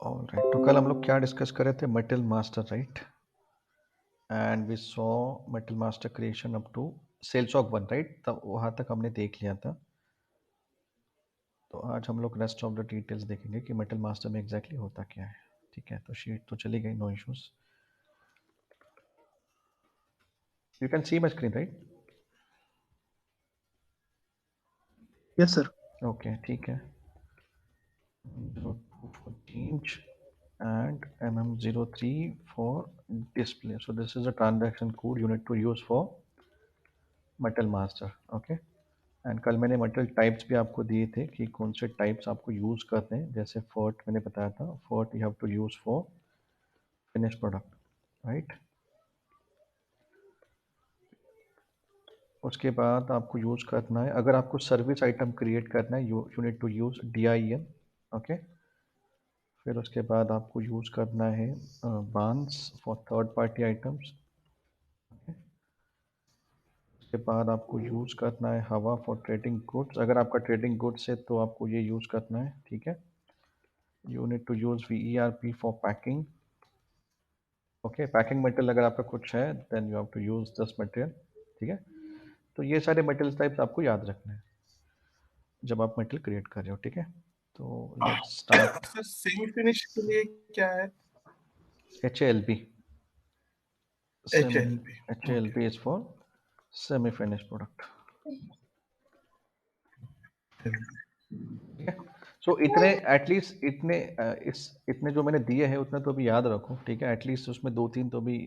Alright, तो कल हम लोग क्या डिस्कस कर रहे थे? Metal master, right? And we saw metal master creation up to sales of one, right? तब वहाँ तक हमने देख लिया था। तो आज हम लोग रेस्ट ऑफ द डिटेल्स देखेंगे कि मेटल मास्टर में एग्जैक्टली होता क्या है। ठीक है, तो शीट तो चली गई, no issues. You can see my screen, right? Yes sir. Okay, ठीक है। 02 for change and mm03 for display. So this is a transaction code you need to use for metal master. Okay. And कल मैंने material types भी आपको दिए थे कि कौन से टाइप्स आपको यूज़ करते हैं। जैसे फर्ट मैंने बताया था, FERT you have to use for finish product, right? उसके बाद आपको यूज़ करना है, अगर आपको सर्विस आइटम क्रिएट करना है, you need to use DIN। Okay. फिर उसके बाद आपको यूज़ करना है बांस फॉर थर्ड पार्टी आइटम्स। उसके बाद आपको यूज़ करना है हवा फॉर ट्रेडिंग गुड्स। अगर आपका ट्रेडिंग गुड्स है तो आपको ये यूज़ करना है, ठीक है। You need to use VERP for packing. Okay, packing material अगर आपका कुछ है then you have to use this material, ठीक है। तो ये सारे मटेरियल टाइप्स आपको याद रखने हैं जब आप मटेरियल क्रिएट कर रहे हो, ठीक है। तो let's start. Sir semi finish के लिए क्या है? HALP। H semi L P. HALP is for semi finish product, ठीक है। सो इतने एटलीस्ट इतने इतने जो मैंने दिए हैं उतने तो भी याद रखो, ठीक है। एटलीस्ट उसमें दो तीन तो भी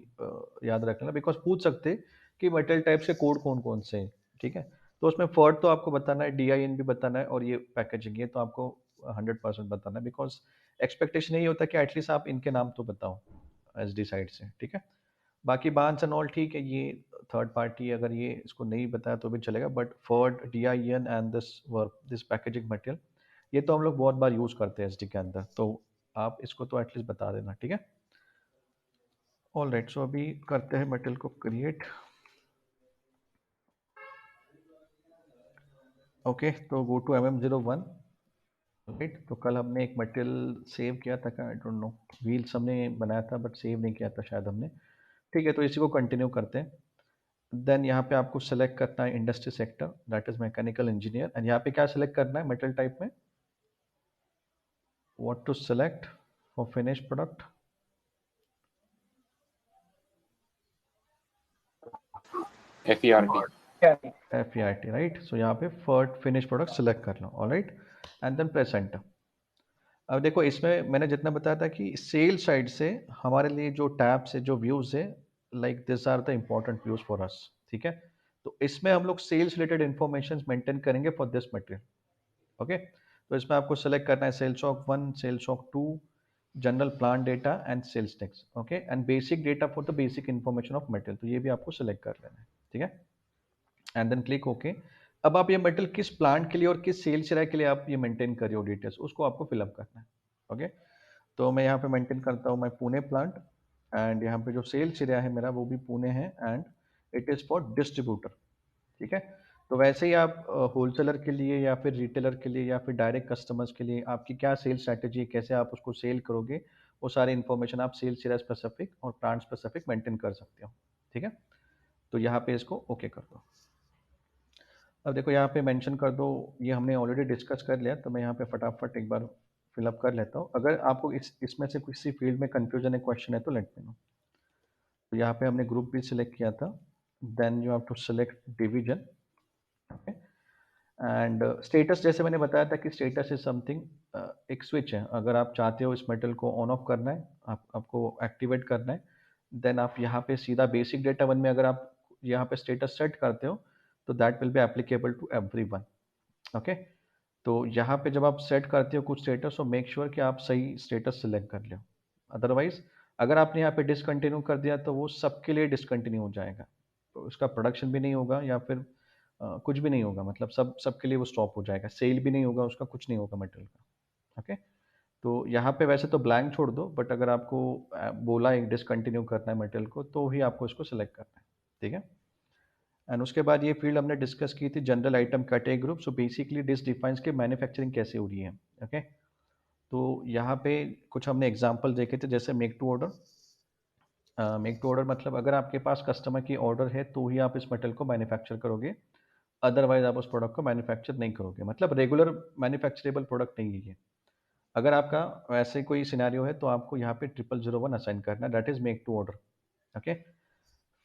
याद रख लेना, बिकॉज पूछ सकते कि मटेरियल टाइप से कोड कौन कौन से हैं, ठीक है। तो उसमें फर्ट तो आपको बताना है, DIN भी बताना है, और ये पैकेजिंग ये तो आपको 100% बताना है, बिकॉज एक्सपेक्टेशन यही होता है कि एटलीस्ट आप इनके नाम तो बताओ SD साइड से, ठीक है। बाकी बांस एंड ऑल ठीक है, ये थर्ड पार्टी अगर ये इसको नहीं बताया तो भी चलेगा, but FERT DIN and this packaging material ये तो हम लोग बहुत बार यूज करते हैं SD के अंदर, तो आप इसको तो एटलीस्ट बता देना, ठीक है। ऑल राइट, सो अभी करते हैं मटेरियल को क्रिएट। ओके, तो गो टू MM01, राइट। तो कल हमने एक मटेरियल सेव किया था, क्या आई डोंट नो, व्हील्स हमने बनाया था बट सेव नहीं किया था शायद हमने। ठीक है, तो इसी को कंटिन्यू करते हैं। देन यहाँ पे आपको सेलेक्ट करना है industry sector, that is mechanical engineer. And यहाँ पे क्या सेलेक्ट करना है मेटल टाइप में, what to select for finish product. FERT। FERT, right. So यहाँ पे फर्ट फिनिश प्रोडक्ट सेलेक्ट कर लो, alright. And then press enter. अब देखो इसमें मैंने जितना बताया था कि सेल साइड से हमारे लिए जो टैब्स है, जो व्यूज है, like this are the important views for us, ठीक है। तो इसमें हम लोग सेल्स रिलेटेड इन्फॉर्मेशन मेंटेन करेंगे फॉर दिस मटेरियल, ओके। तो इसमें आपको सेलेक्ट करना है sales of 1, sales of 2, general plan data and sales text, okay. And basic data for the basic information of material, तो ये भी आपको सेलेक्ट कर लेना है, ठीक है। And then click okay. अब आप ये मटेरियल किस प्लांट के लिए और किस सेल्स एरिया के लिए आप ये मेंटेन कर रहे हो डिटेल्स, उसको आपको फिलअप करना है, ओके। तो मैं यहाँ पे मेंटेन करता हूँ मैं पुणे प्लांट, एंड यहाँ पे जो सेल्स एरिया है मेरा वो भी पुणे है, and it is for distributor, ठीक है। तो वैसे ही आप होलसेलर के लिए या फिर रिटेलर के लिए या फिर डायरेक्ट कस्टमर्स के लिए आपकी क्या सेल स्ट्रैटेजी है, कैसे आप उसको सेल करोगे, वो सारी इन्फॉर्मेशन आप सेल्स एरिया स्पेसिफिक और प्लांट स्पेसिफिक मेंटेन कर सकते हो, ठीक है। तो यहाँ पे इसको ओके कर दो। अब देखो यहाँ पे मेंशन कर दो, ये हमने ऑलरेडी डिस्कस कर लिया, तो मैं यहाँ पे फटाफट एक बार फिलअप कर लेता हूँ। अगर आपको इसमें से किसी फील्ड में कंफ्यूजन है, क्वेश्चन है, तो लेट मी नो। तो यहाँ पे हमने ग्रुप भी सिलेक्ट किया था, then you have to select division, okay. And status जैसे मैंने बताया था कि स्टेटस इज समथिंग, एक स्विच है। अगर आप चाहते हो इस मेटल को ऑन ऑफ करना है, आपको एक्टिवेट करना है, देन आप यहाँ पे सीधा बेसिक डेटा वन में अगर आप यहाँ पे स्टेटस सेट करते हो तो that will be applicable to everyone, okay. तो यहाँ पे जब आप सेट करते हो कुछ स्टेटस, तो मेक श्योर कि आप सही स्टेटस सिलेक्ट कर लो। अदरवाइज अगर आपने यहाँ पे डिसकंटिन्यू कर दिया तो वो सबके लिए डिसकंटिन्यू हो जाएगा, तो उसका प्रोडक्शन भी नहीं होगा या फिर कुछ भी नहीं होगा, मतलब सबके लिए वो स्टॉप हो जाएगा, सेल भी नहीं होगा उसका, कुछ नहीं होगा मटेरियल का, ओके। तो यहाँ पे वैसे तो ब्लैंक छोड़ दो, बट अगर आपको बोला एक डिसकंटिन्यू करना है मटेरियल को तो ही आपको इसको सिलेक्ट करना है, ठीक है। एंड उसके बाद ये फील्ड हमने डिस्कस की थी general item category group. So basically this defines के मैन्युफैक्चरिंग कैसे हो रही है, ओके। तो यहाँ पे कुछ हमने एग्जांपल देखे थे, जैसे make to order. Make to order मतलब अगर आपके पास कस्टमर की ऑर्डर है तो ही आप इस मेटल को मैन्युफैक्चर करोगे, अदरवाइज आप उस प्रोडक्ट को मैन्युफैक्चर नहीं करोगे। मतलब रेगुलर मैन्युफैक्चरेबल प्रोडक्ट नहीं है ये। अगर आपका वैसे कोई सिनेरियो है तो आपको यहाँ पे 0001 असाइन करना है, that is make to order. Okay.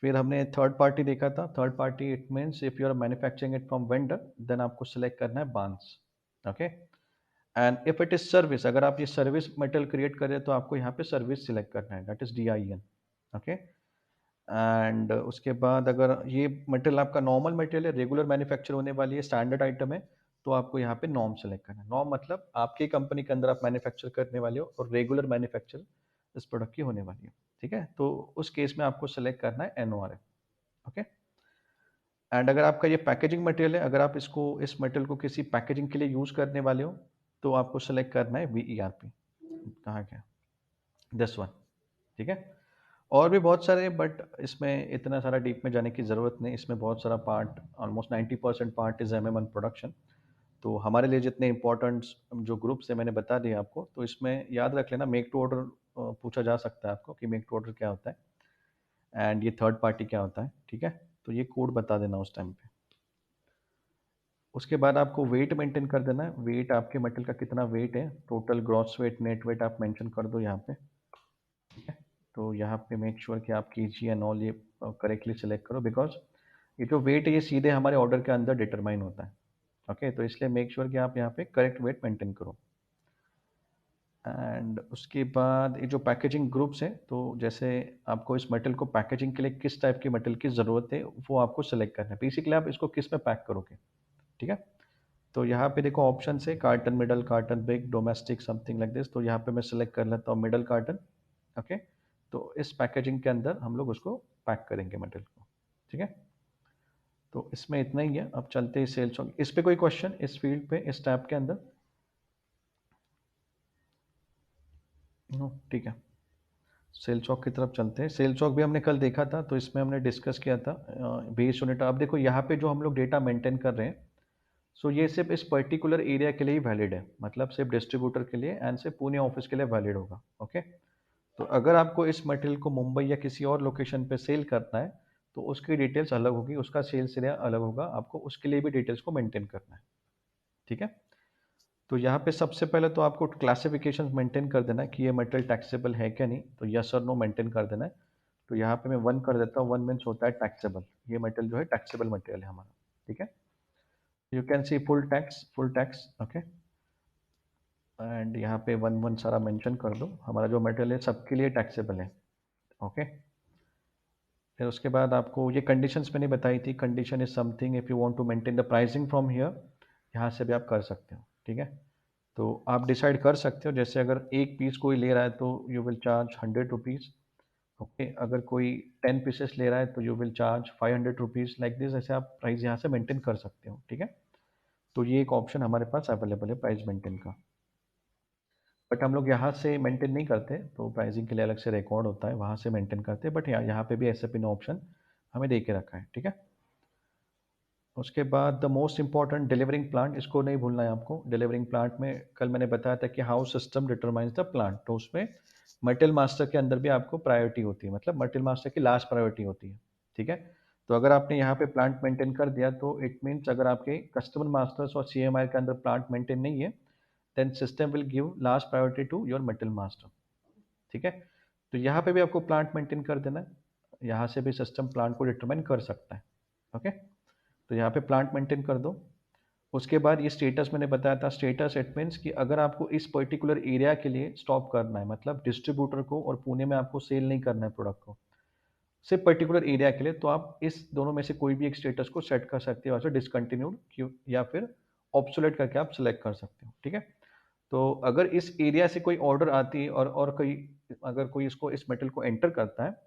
फिर हमने थर्ड पार्टी देखा था। Third party it means if you are manufacturing it from vendor then आपको सिलेक्ट करना है बांस। Okay. And if it is service, अगर आप ये सर्विस मेटल क्रिएट कर रहे हैं तो आपको यहाँ पे सर्विस सिलेक्ट करना है, that is DIN। Okay. And उसके बाद अगर ये मटेरियल आपका नॉर्मल मटेरियल है, रेगुलर मैन्युफैक्चर होने वाली है, स्टैंडर्ड आइटम है, तो आपको यहाँ पे नॉर्म सेलेक्ट करना है। नॉर्म मतलब आपकी कंपनी के अंदर आप मैन्युफैक्चर करने वाले हो और रेगुलर मैन्युफैक्चर इस प्रोडक्ट की होने वाली है। ठीक है, तो उस केस में आपको सेलेक्ट करना है NORM। ओके। एंड अगर आपका ये पैकेजिंग मटेरियल है, अगर आप इसको इस मटेरियल को किसी पैकेजिंग के लिए यूज करने वाले हो तो आपको सेलेक्ट करना है VERP। कहाँ गया, दिस वन। ठीक है। और भी बहुत सारे, बट इसमें इतना सारा डीप में जाने की ज़रूरत नहीं। इसमें बहुत सारा part, almost 90% part is MM production. तो हमारे लिए जितने इंपॉर्टेंट जो ग्रुप्स है मैंने बता दिया आपको, तो इसमें याद रख लेना मेक टू ऑर्डर पूछा जा सकता है आपको कि मेक टू ऑर्डर क्या होता है एंड ये थर्ड पार्टी क्या होता है। ठीक है, तो ये कोड बता देना उस टाइम पे। उसके बाद आपको वेट मेंटेन कर देना है। वेट आपके मेटल का कितना वेट है, total gross weight net weight आप मेंशन कर दो यहाँ पे। ठीक है, तो यहाँ पे मेक श्योर कि आप KG एंड ऑल ये करेक्टली सेलेक्ट करो, बिकॉज ये जो वेट है ये सीधे हमारे ऑर्डर के अंदर डिटरमाइन होता है। ओके, तो इसलिए मेक श्योर कि आप यहाँ पे करेक्ट वेट मेंटेन करो। एंड उसके बाद ये जो पैकेजिंग ग्रुप्स हैं, तो जैसे आपको इस मेटल को पैकेजिंग के लिए किस टाइप की मेटल की ज़रूरत है वो आपको सेलेक्ट करना है। बेसिकली आप इसको किस में पैक करोगे। ठीक है, तो यहाँ पे देखो ऑप्शन है carton, middle carton, big, domestic, something like this. तो यहाँ पे मैं सेलेक्ट कर लेता हूँ मिडल कार्टन। ओके, तो इस पैकेजिंग के अंदर हम लोग उसको पैक करेंगे मटेरियल को। ठीक है, तो इसमें इतना ही है। अब चलते हैं सेल चौक। इस पे कोई क्वेश्चन इस फील्ड पे, इस टैब के अंदर? नो, ठीक है। सेल चौक की तरफ चलते हैं। सेल चौक भी हमने कल देखा था, तो इसमें हमने डिस्कस किया था बेस यूनिट। अब देखो यहाँ पे जो हम लोग डेटा मेंटेन कर रहे हैं, सो ये सिर्फ इस पर्टिकुलर एरिया के लिए ही वैलिड है, मतलब सिर्फ डिस्ट्रीब्यूटर के लिए एंड सिर्फ पुणे ऑफिस के लिए वैलिड होगा। ओके, तो अगर आपको इस मटेरियल को मुंबई या किसी और लोकेशन पे सेल करना है तो उसकी डिटेल्स अलग होगी, उसका सेल्स एरिया अलग होगा, आपको उसके लिए भी डिटेल्स को मेंटेन करना है। ठीक है, तो यहाँ पे सबसे पहले तो आपको क्लासिफिकेशन मेंटेन कर देना है कि ये मटेरियल टैक्सेबल है क्या नहीं, तो यस और नो मेंटेन कर देना है। तो यहाँ पे मैं 1 कर देता हूँ। 1 मीन्स होता है टैक्सेबल, ये मटेरियल जो है टैक्सेबल मटेरियल है हमारा। ठीक है, you can C full tax, full tax. Okay, and यहाँ पे 1 सारा मेंशन कर दो। हमारा जो मटेरियल है सबके लिए टैक्सेबल है। ओके, फिर उसके बाद आपको ये कंडीशंस मैंने बताई थी। Condition is something if you want to maintain the pricing from here, यहाँ से भी आप कर सकते हो। ठीक है, तो आप डिसाइड कर सकते हो, जैसे अगर एक पीस कोई ले रहा है तो you will charge 100 rupees. Okay, अगर कोई 10 पीसेस ले रहा है तो you will charge 500 rupees, like this. ऐसे आप प्राइस यहाँ से मेंटेन कर सकते हो। ठीक है, तो ये एक ऑप्शन हमारे पास अवेलेबल है प्राइस मेंटेन का, बट हम लोग यहाँ से मेंटेन नहीं करते, तो प्राइसिंग के लिए अलग से रिकॉर्ड होता है, वहाँ से मेंटेन करते हैं। बट यहाँ पे भी SAP ने ऑप्शन हमें दे के रखा है। ठीक है, उसके बाद the most important delivering plant, इसको नहीं भूलना है आपको। डिलीवरिंग प्लांट में कल मैंने बताया था कि how system determines the plant, तो उसमें मटेरियल मास्टर के अंदर भी आपको प्रायोरिटी होती है, मतलब मटेरियल मास्टर की लास्ट प्रायोरिटी होती है। ठीक है, तो अगर आपने यहाँ पे प्लांट मेंटेन कर दिया तो इट मीन्स अगर आपके कस्टमर मास्टर्स और CMI के अंदर प्लांट मेंटेन नहीं है, then system will give last priority to your material master. ठीक है, तो यहाँ पे भी आपको प्लांट मेंटेन कर देना है। यहाँ से भी सिस्टम प्लांट को डिटरमाइन कर सकता है। ओके, तो यहाँ पे प्लांट मेंटेन कर दो। उसके बाद ये स्टेटस मैंने बताया था। स्टेटस इट मीन्स कि अगर आपको इस पर्टिकुलर एरिया के लिए स्टॉप करना है, मतलब डिस्ट्रीब्यूटर को और पुणे में आपको सेल नहीं करना है प्रोडक्ट को, सिर्फ पर्टिकुलर एरिया के लिए, तो आप इस दोनों में से कोई भी एक स्टेटस को सेट कर सकते हो, ऐसे डिसकंटिन्यूड या फिर ऑब्सोलेट करके आप सिलेक्ट कर सकते हो। ठीक है, तो अगर इस एरिया से कोई ऑर्डर आती है और कोई अगर कोई इसको इस मेटल को एंटर करता है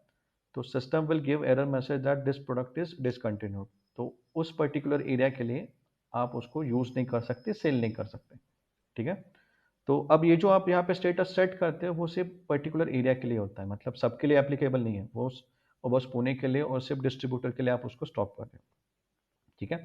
तो system will give error message that this product is discontinued. तो उस पर्टिकुलर एरिया के लिए आप उसको यूज नहीं कर सकते, सेल नहीं कर सकते। ठीक है, तो अब ये जो आप यहाँ पे स्टेटस सेट करते हो वो सिर्फ पर्टिकुलर एरिया के लिए होता है, मतलब सबके लिए एप्लीकेबल नहीं है वो बस पुणे के लिए और सिर्फ डिस्ट्रीब्यूटर के लिए आप उसको स्टॉप कर रहे हो। ठीक है,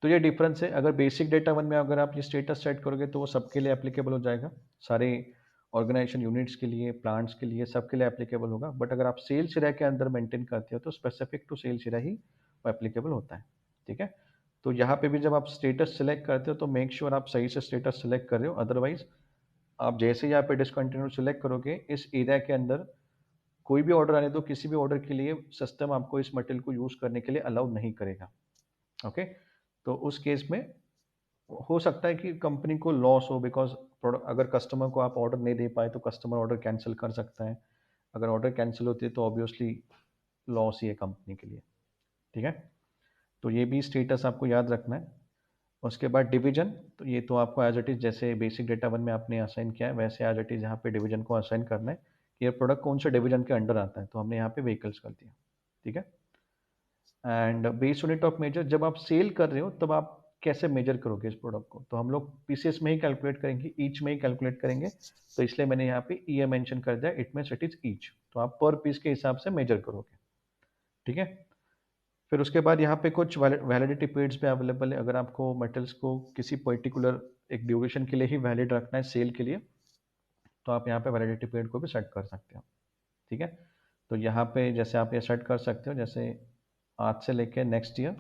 तो ये डिफरेंस है। अगर बेसिक डेटा वन में अगर आप ये स्टेटस सेट करोगे तो वो सबके लिए एप्लीकेबल हो जाएगा, सारे ऑर्गेनाइजेशन यूनिट्स के लिए, प्लांट्स के लिए, सबके लिए एप्लीकेबल होगा। बट अगर आप सेल्स एरिया के अंदर मेंटेन करते हो तो स्पेसिफिक टू सेल्स एरिया ही वो एप्लीकेबल होता है। ठीक है, तो यहाँ पे भी जब आप स्टेटस सेलेक्ट करते हो तो मेक श्योर आप सही से स्टेटस सेलेक्ट कर रहे हो, अदरवाइज आप जैसे ही यहाँ पे डिसकंटिन्यू सेलेक्ट करोगे इस एरिया के अंदर कोई भी ऑर्डर आने दो, किसी भी ऑर्डर के लिए सिस्टम आपको इस मटेरियल को यूज करने के लिए अलाउ नहीं करेगा। ओके, तो उस केस में हो सकता है कि कंपनी को लॉस हो, बिकॉज अगर कस्टमर को आप ऑर्डर नहीं दे पाए तो कस्टमर ऑर्डर कैंसिल कर सकता है। अगर ऑर्डर कैंसिल होती है तो ऑब्वियसली लॉस ही है कंपनी के लिए। ठीक है, तो ये भी स्टेटस आपको याद रखना है। उसके बाद डिवीजन, तो ये तो आपको एज इट इज जैसे बेसिक डेटा वन में आपने असाइन किया है वैसे एज इट इज यहाँ पे डिवीजन को असाइन करना है कि ये प्रोडक्ट कौन से डिवीजन के अंडर आता है, तो हमने यहाँ पे व्हीकल्स कर दिया। ठीक है, and base unit of measure, जब आप सेल कर रहे हो तब आप कैसे मेजर करोगे इस प्रोडक्ट को, तो हम लोग पीसेस में ही कैलकुलेट करेंगे, ईच में ही कैलकुलेट करेंगे। तो इसलिए मैंने यहाँ पे ई मेंशन कर दिया, it means it is each, तो आप पर पीस के हिसाब से मेजर करोगे। ठीक है, फिर उसके बाद यहाँ पे कुछ वैलिडिटी पीरियड्स भी अवेलेबल है। अगर आपको मटेरियल्स को किसी पर्टिकुलर एक ड्यूरेशन के लिए ही वैलिड रखना है सेल के लिए, तो आप यहाँ पे वैलिडिटी पीरियड को भी सेट कर सकते हो। ठीक है, तो यहाँ पे जैसे आप ये सेट कर सकते हो, जैसे आज से लेके नेक्स्ट ईयर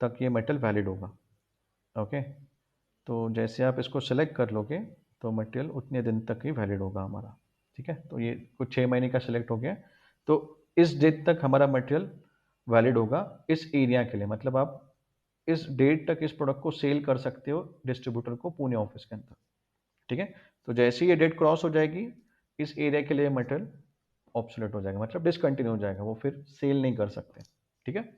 तक ये मटेरियल वैलिड होगा। ओके, तो जैसे आप इसको सेलेक्ट कर लोगे तो मटेरियल उतने दिन तक ही वैलिड होगा हमारा। ठीक है, तो ये कुछ 6 महीने का सेलेक्ट हो गया, तो इस डेट तक हमारा मटेरियल वैलिड होगा इस एरिया के लिए, मतलब आप इस डेट तक इस प्रोडक्ट को सेल कर सकते हो डिस्ट्रीब्यूटर को पुणे ऑफिस के अंदर। ठीक है, तो जैसे ही ये डेट क्रॉस हो जाएगी इस एरिया के लिए मटेरियल ऑब्सोलेट हो जाएगा, मतलब डिसकंटिन्यू हो जाएगा, वो फिर सेल नहीं कर सकते। ठीक है,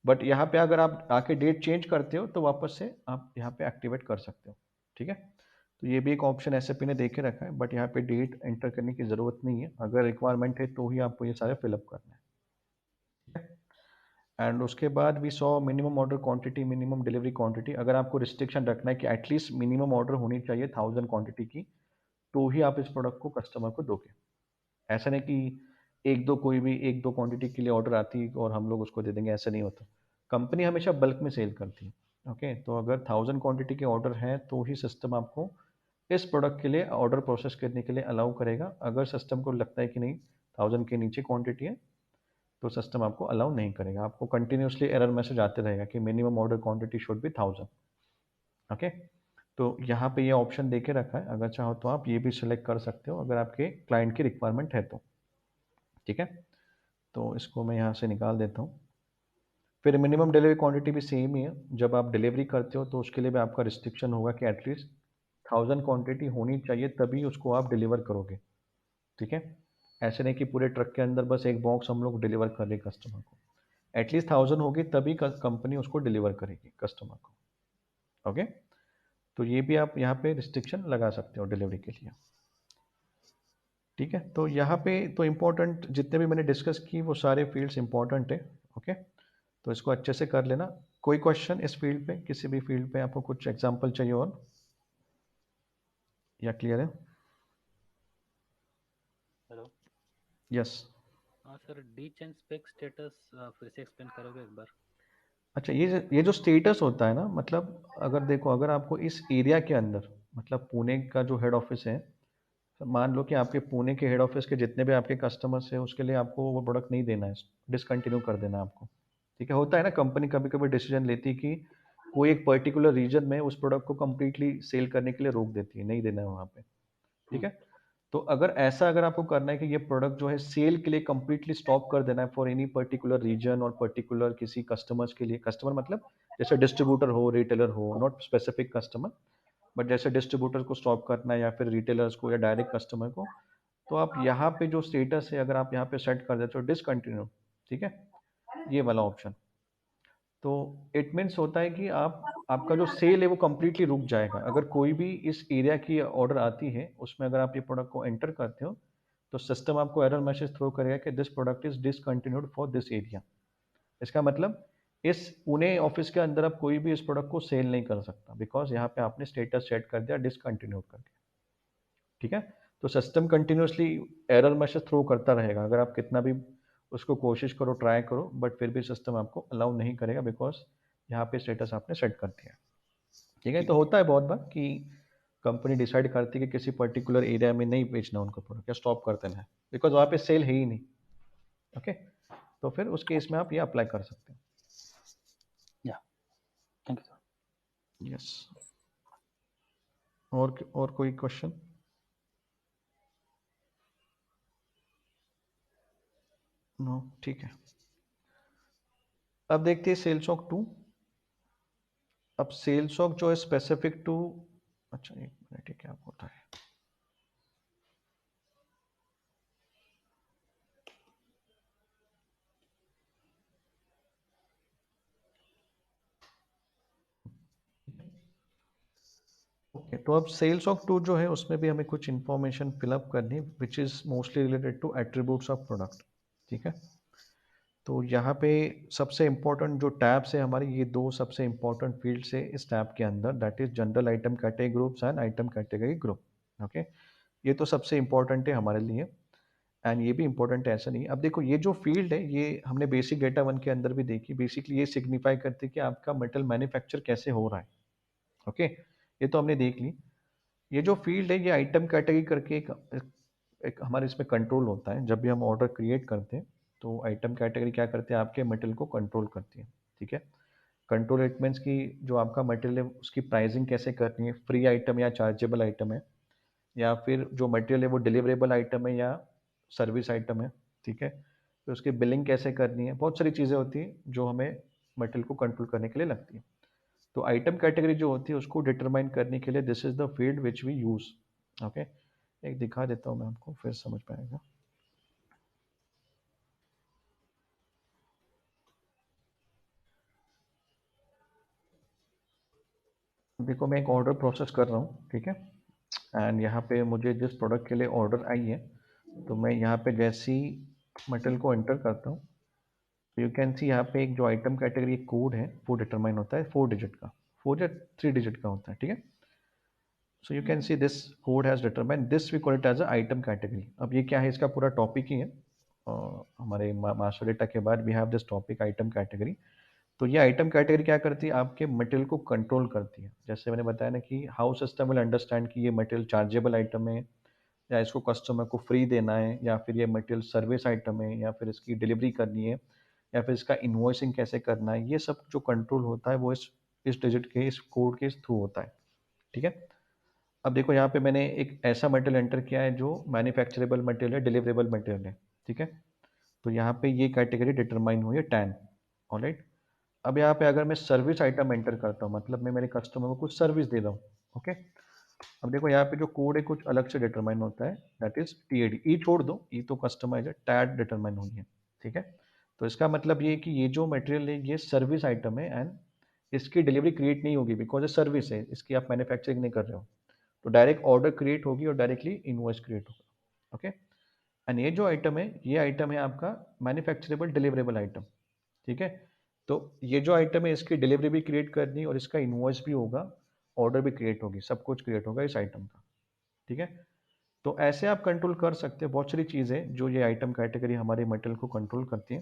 बट यहाँ पे अगर आप आके डेट चेंज करते हो तो वापस से आप यहाँ पे एक्टिवेट कर सकते हो। ठीक है, तो ये भी एक ऑप्शन एसएपी ने दे के रखा है, बट यहाँ पे डेट एंटर करने की ज़रूरत नहीं है, अगर रिक्वायरमेंट है तो ही आपको ये सारे फिलअप करना है। एंड उसके बाद we saw minimum order quantity, minimum delivery quantity. अगर आपको रिस्ट्रिक्शन रखना है कि एटलीस्ट मिनिमम ऑर्डर होनी चाहिए 1000 क्वांटिटी की, तो ही आप इस प्रोडक्ट को कस्टमर को दोगे। ऐसा नहीं कि एक दो कोई भी एक दो क्वांटिटी के लिए ऑर्डर आती और हम लोग उसको दे देंगे, ऐसा नहीं होता। कंपनी हमेशा बल्क में सेल करती है। ओके, तो अगर 1000 क्वांटिटी के ऑर्डर हैं तो ही सिस्टम आपको इस प्रोडक्ट के लिए ऑर्डर प्रोसेस करने के लिए अलाउ करेगा। अगर सिस्टम को लगता है कि नहीं 1000 के नीचे क्वांटिटी है तो सिस्टम आपको अलाउ नहीं करेगा, आपको कंटिन्यूसली एरर मैसेज आते रहेगा कि minimum order quantity should be 1000। Okay, तो यहाँ पे ये ऑप्शन दे के रखा है, अगर चाहो तो आप ये भी सिलेक्ट कर सकते हो अगर आपके क्लाइंट की रिक्वायरमेंट है तो। ठीक है, तो इसको मैं यहाँ से निकाल देता हूँ। फिर मिनिमम डिलीवरी क्वांटिटी भी सेम ही है, जब आप डिलीवरी करते हो तो उसके लिए भी आपका रिस्ट्रिक्शन होगा कि एटलीस्ट 1000 क्वांटिटी होनी चाहिए तभी उसको आप डिलीवर करोगे। ठीक है, ऐसे नहीं कि पूरे ट्रक के अंदर बस एक बॉक्स हम लोग डिलीवर कर रहे कस्टमर को, एटलीस्ट 1000 होगी तभी कंपनी उसको डिलीवर करेगी कस्टमर को। ओके, तो ये भी आप यहाँ पे रिस्ट्रिक्शन लगा सकते हो डिलीवरी के लिए। ठीक है, तो यहाँ पे तो इम्पोर्टेंट जितने भी मैंने डिस्कस की वो सारे फील्ड्स इम्पोर्टेंट है। ओके, तो इसको अच्छे से कर लेना। कोई क्वेश्चन इस फील्ड पे, किसी भी फील्ड पे आपको कुछ एग्जांपल चाहिए और, या क्लियर है? Hello, yes. हाँ sir, D chain spec status फिर से एक्सप्लेन करोगे एक बार? अच्छा, ये जो स्टेटस होता है ना, मतलब अगर देखो अगर आपको इस एरिया के अंदर, मतलब पुणे का जो हेड ऑफिस है, मान लो कि आपके पुणे के हेड ऑफिस के जितने भी आपके कस्टमर्स हैं उसके लिए आपको वो प्रोडक्ट नहीं देना है, डिसकंटिन्यू कर देना है आपको। ठीक है, होता है ना कंपनी कभी कभी डिसीजन लेती है कि कोई एक पर्टिकुलर रीजन में उस प्रोडक्ट को कंप्लीटली सेल करने के लिए रोक देती है, नहीं देना है वहाँ पे। ठीक है, तो अगर आपको करना है कि ये प्रोडक्ट जो है सेल के लिए कंप्लीटली स्टॉप कर देना है फॉर एनी पर्टिकुलर रीजन और पर्टिकुलर किसी कस्टमर्स के लिए, कस्टमर मतलब जैसे डिस्ट्रीब्यूटर हो, रिटेलर हो, नॉट स्पेसिफिक कस्टमर, बट जैसे डिस्ट्रीब्यूटर को स्टॉप करना है या फिर रिटेलर्स को या डायरेक्ट कस्टमर को, तो आप यहाँ पे जो स्टेटस है अगर आप यहाँ पे सेट कर देते हो डिसकंटिन्यू, ठीक है, ये वाला ऑप्शन, तो इट मीन्स होता है कि आपका जो सेल है वो कम्प्लीटली रुक जाएगा। अगर कोई भी इस एरिया की ऑर्डर आती है उसमें अगर आप ये प्रोडक्ट को एंटर करते हो तो सिस्टम आपको एरर मैसेज थ्रो करेगा कि this product is discontinued for this area. इसका मतलब इस पुणे ऑफिस के अंदर आप कोई भी इस प्रोडक्ट को सेल नहीं कर सकता, बिकॉज यहाँ पे आपने स्टेटस सेट कर दिया डिसकंटिन्यूड करके। ठीक है, तो system continuously error message throw करता रहेगा, अगर आप कितना भी उसको कोशिश करो, ट्राई करो, बट फिर भी सिस्टम आपको अलाउ नहीं करेगा, बिकॉज यहाँ पे स्टेटस आपने सेट कर दिया। ठीक है, तो होता है बहुत बार कि कंपनी डिसाइड करती है कि किसी पर्टिकुलर एरिया में नहीं बेचना उनको प्रोडक्ट या स्टॉप कर देना है, बिकॉज वहाँ पे सेल है ही नहीं। ओके, तो फिर उस केस में आप ये अप्लाई कर सकते हैं। Thank you sir. यस, और कोई क्वेश्चन? नो, ठीक है। अब देखते हैं सेल्स ऑफ 2। अब सेल्स ऑफ जो है स्पेसिफिक टू, अच्छा एक मिनट, ये क्या होता है? ओके, तो अब सेल्स ऑफ 2 जो है उसमें भी हमें कुछ इंफॉर्मेशन फिलअप करनी, which is mostly related to attributes of product. ठीक है, तो यहाँ पे सबसे इम्पोर्टेंट जो टैब्स है हमारी, ये दो सबसे इम्पोर्टेंट फील्ड्स है इस टैब के अंदर, that is general item category groups and item category group. Okay, ये तो सबसे इम्पोर्टेंट है हमारे लिए, एंड ये भी इम्पोर्टेंट है ऐसा नहीं। अब देखो ये जो फील्ड है ये हमने बेसिक डेटा 1 के अंदर भी देखी, बेसिकली ये सिग्निफाई करती है कि आपका मेटल मैन्युफैक्चर कैसे हो रहा है। ओके, ये तो हमने देख ली। ये जो फील्ड है ये आइटम कैटेगरी करके एक हमारे इसमें कंट्रोल होता है। जब भी हम ऑर्डर क्रिएट करते हैं तो आइटम कैटेगरी क्या करते हैं, आपके मटेरियल को कंट्रोल करती है। ठीक है, कंट्रोल इट मीन्स कि जो आपका मटेरियल है उसकी प्राइसिंग कैसे करनी है, फ्री आइटम या चार्जेबल आइटम है, या फिर जो मटेरियल है वो डिलीवरेबल आइटम है या सर्विस आइटम है। ठीक है, तो उसकी बिलिंग कैसे करनी है, बहुत सारी चीज़ें होती हैं जो हमें मटेरियल को कंट्रोल करने के लिए लगती है। तो आइटम कैटेगरी जो होती है उसको डिटरमाइन करने के लिए this is the field which we use. Okay, एक दिखा देता हूँ मैं आपको, फिर समझ पाएगा। देखो मैं एक ऑर्डर प्रोसेस कर रहा हूँ, ठीक है, एंड यहाँ पे मुझे जिस प्रोडक्ट के लिए ऑर्डर आई है, तो मैं यहाँ पे जैसी मटेरियल को एंटर करता हूँ, यू कैन सी यहाँ पे एक जो आइटम कैटेगरी कोड है वो डिटरमाइन होता है 4 डिजिट का, 4 या 3 डिजिट का होता है। ठीक है, so you can see this code has determine this, we call it as a item category. अब ये क्या है, इसका पूरा टॉपिक ही है। हमारे मास्टर डेटा के बाद we have this topic item category. तो ये आइटम कैटेगरी क्या करती है, आपके मटेरियल को कंट्रोल करती है। जैसे मैंने बताया ना कि हाउ सिस्टम विल अंडरस्टैंड कि ये मटेरियल चार्जेबल आइटम है या इसको कस्टमर को फ्री देना है, या फिर ये मटेरियल सर्विस आइटम है, या फिर इसकी डिलीवरी करनी है, या फिर इसका इन्वॉइसिंग कैसे करना है, ये सब जो कंट्रोल होता है वो इस डिजिट के, इस कोड के थ्रू होता है। ठीक है, अब देखो यहाँ पे मैंने एक ऐसा मटेरियल एंटर किया है जो मैन्युफैक्चरेबल मटेरियल है, डिलीवरेबल मटेरियल है। ठीक है, तो यहाँ पे ये कैटेगरी डिटरमाइन हुई है 10। ऑलराइट, अब यहाँ पे अगर मैं सर्विस आइटम एंटर करता हूँ, मतलब मैं मेरे कस्टमर को कुछ सर्विस दे रहा हूँ। ओके, अब देखो यहाँ पे जो कोड है कुछ अलग से डिटरमाइन होता है, दैट इज टीएडी। ई छोड़ दो, ई तो कस्टमाइज है, टैड डिटरमाइन हुई है। ठीक है, तो इसका मतलब ये है कि ये जो मटेरियल है ये सर्विस आइटम है, एंड इसकी डिलीवरी क्रिएट नहीं होगी बिकॉज ये सर्विस है, इसकी आप मैन्युफैक्चरिंग नहीं कर रहे हो। तो डायरेक्ट ऑर्डर क्रिएट होगी और डायरेक्टली इनवॉइस क्रिएट होगा। ओके, एंड ये जो आइटम है ये आइटम है आपका मैन्युफैक्चरेबल डिलीवरेबल आइटम। ठीक है, तो ये जो आइटम है इसकी डिलीवरी भी क्रिएट करनी और इसका इनवॉइस भी होगा, ऑर्डर भी क्रिएट होगी, सब कुछ क्रिएट होगा इस आइटम का। ठीक है, तो ऐसे आप कंट्रोल कर सकते हैं बहुत सारी चीज़ें जो ये आइटम कैटेगरी हमारे मटेरियल को कंट्रोल करती है।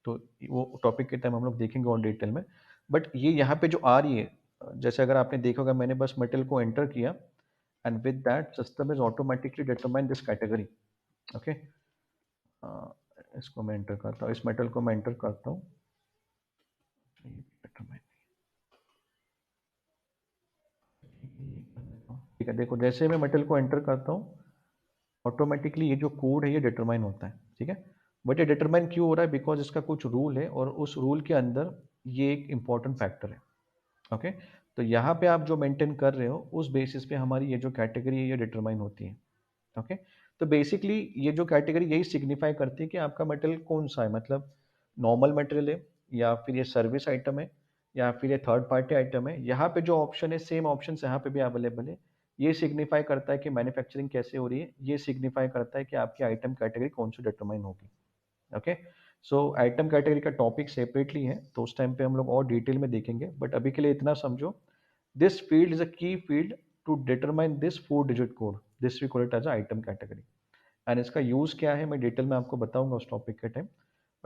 तो वो टॉपिक के टाइम हम लोग देखेंगे और डिटेल में। बट ये यहाँ पे जो आ रही है, जैसे अगर आपने देखा होगा मैंने बस मटेरियल को एंटर किया and with that system is automatically determine this category. Okay, इसको मैं एंटर करता हूँ, इस मेटल को मैं एंटर करता हूँ, ठीक है। देखो जैसे मैं मेटल को एंटर करता हूँ ऑटोमेटिकली ये जो कोड है ये डिटरमाइन होता है। ठीक है, बट ये डिटरमाइन क्यों हो रहा है, बिकॉज इसका कुछ रूल है और उस रूल के अंदर ये एक इंपॉर्टेंट फैक्टर है। ओके, तो यहाँ पे आप जो मेंटेन कर रहे हो उस बेसिस पे हमारी ये जो कैटेगरी है ये डिटरमाइन होती है। ओके, तो बेसिकली ये जो कैटेगरी यही सिग्निफाई करती है कि आपका मटेरियल कौन सा है, मतलब नॉर्मल मटेरियल है या फिर ये सर्विस आइटम है या फिर ये थर्ड पार्टी आइटम है। यहाँ पे जो ऑप्शन है सेम ऑप्शन यहाँ पे भी अवेलेबल है। ये सिग्निफाई करता है कि मैन्युफैक्चरिंग कैसे हो रही है, ये सिग्निफाई करता है कि आपकी आइटम कैटेगरी कौन सी डिटरमाइन होगी। ओके, सो आइटम कैटेगरी का टॉपिक सेपरेटली है तो उस टाइम पे हम लोग और डिटेल में देखेंगे, बट अभी के लिए इतना समझो, this field is a key field to determine this 4 digit code, this we call it as item category. And इसका यूज़ क्या है मैं डिटेल में आपको बताऊंगा उस टॉपिक के टाइम,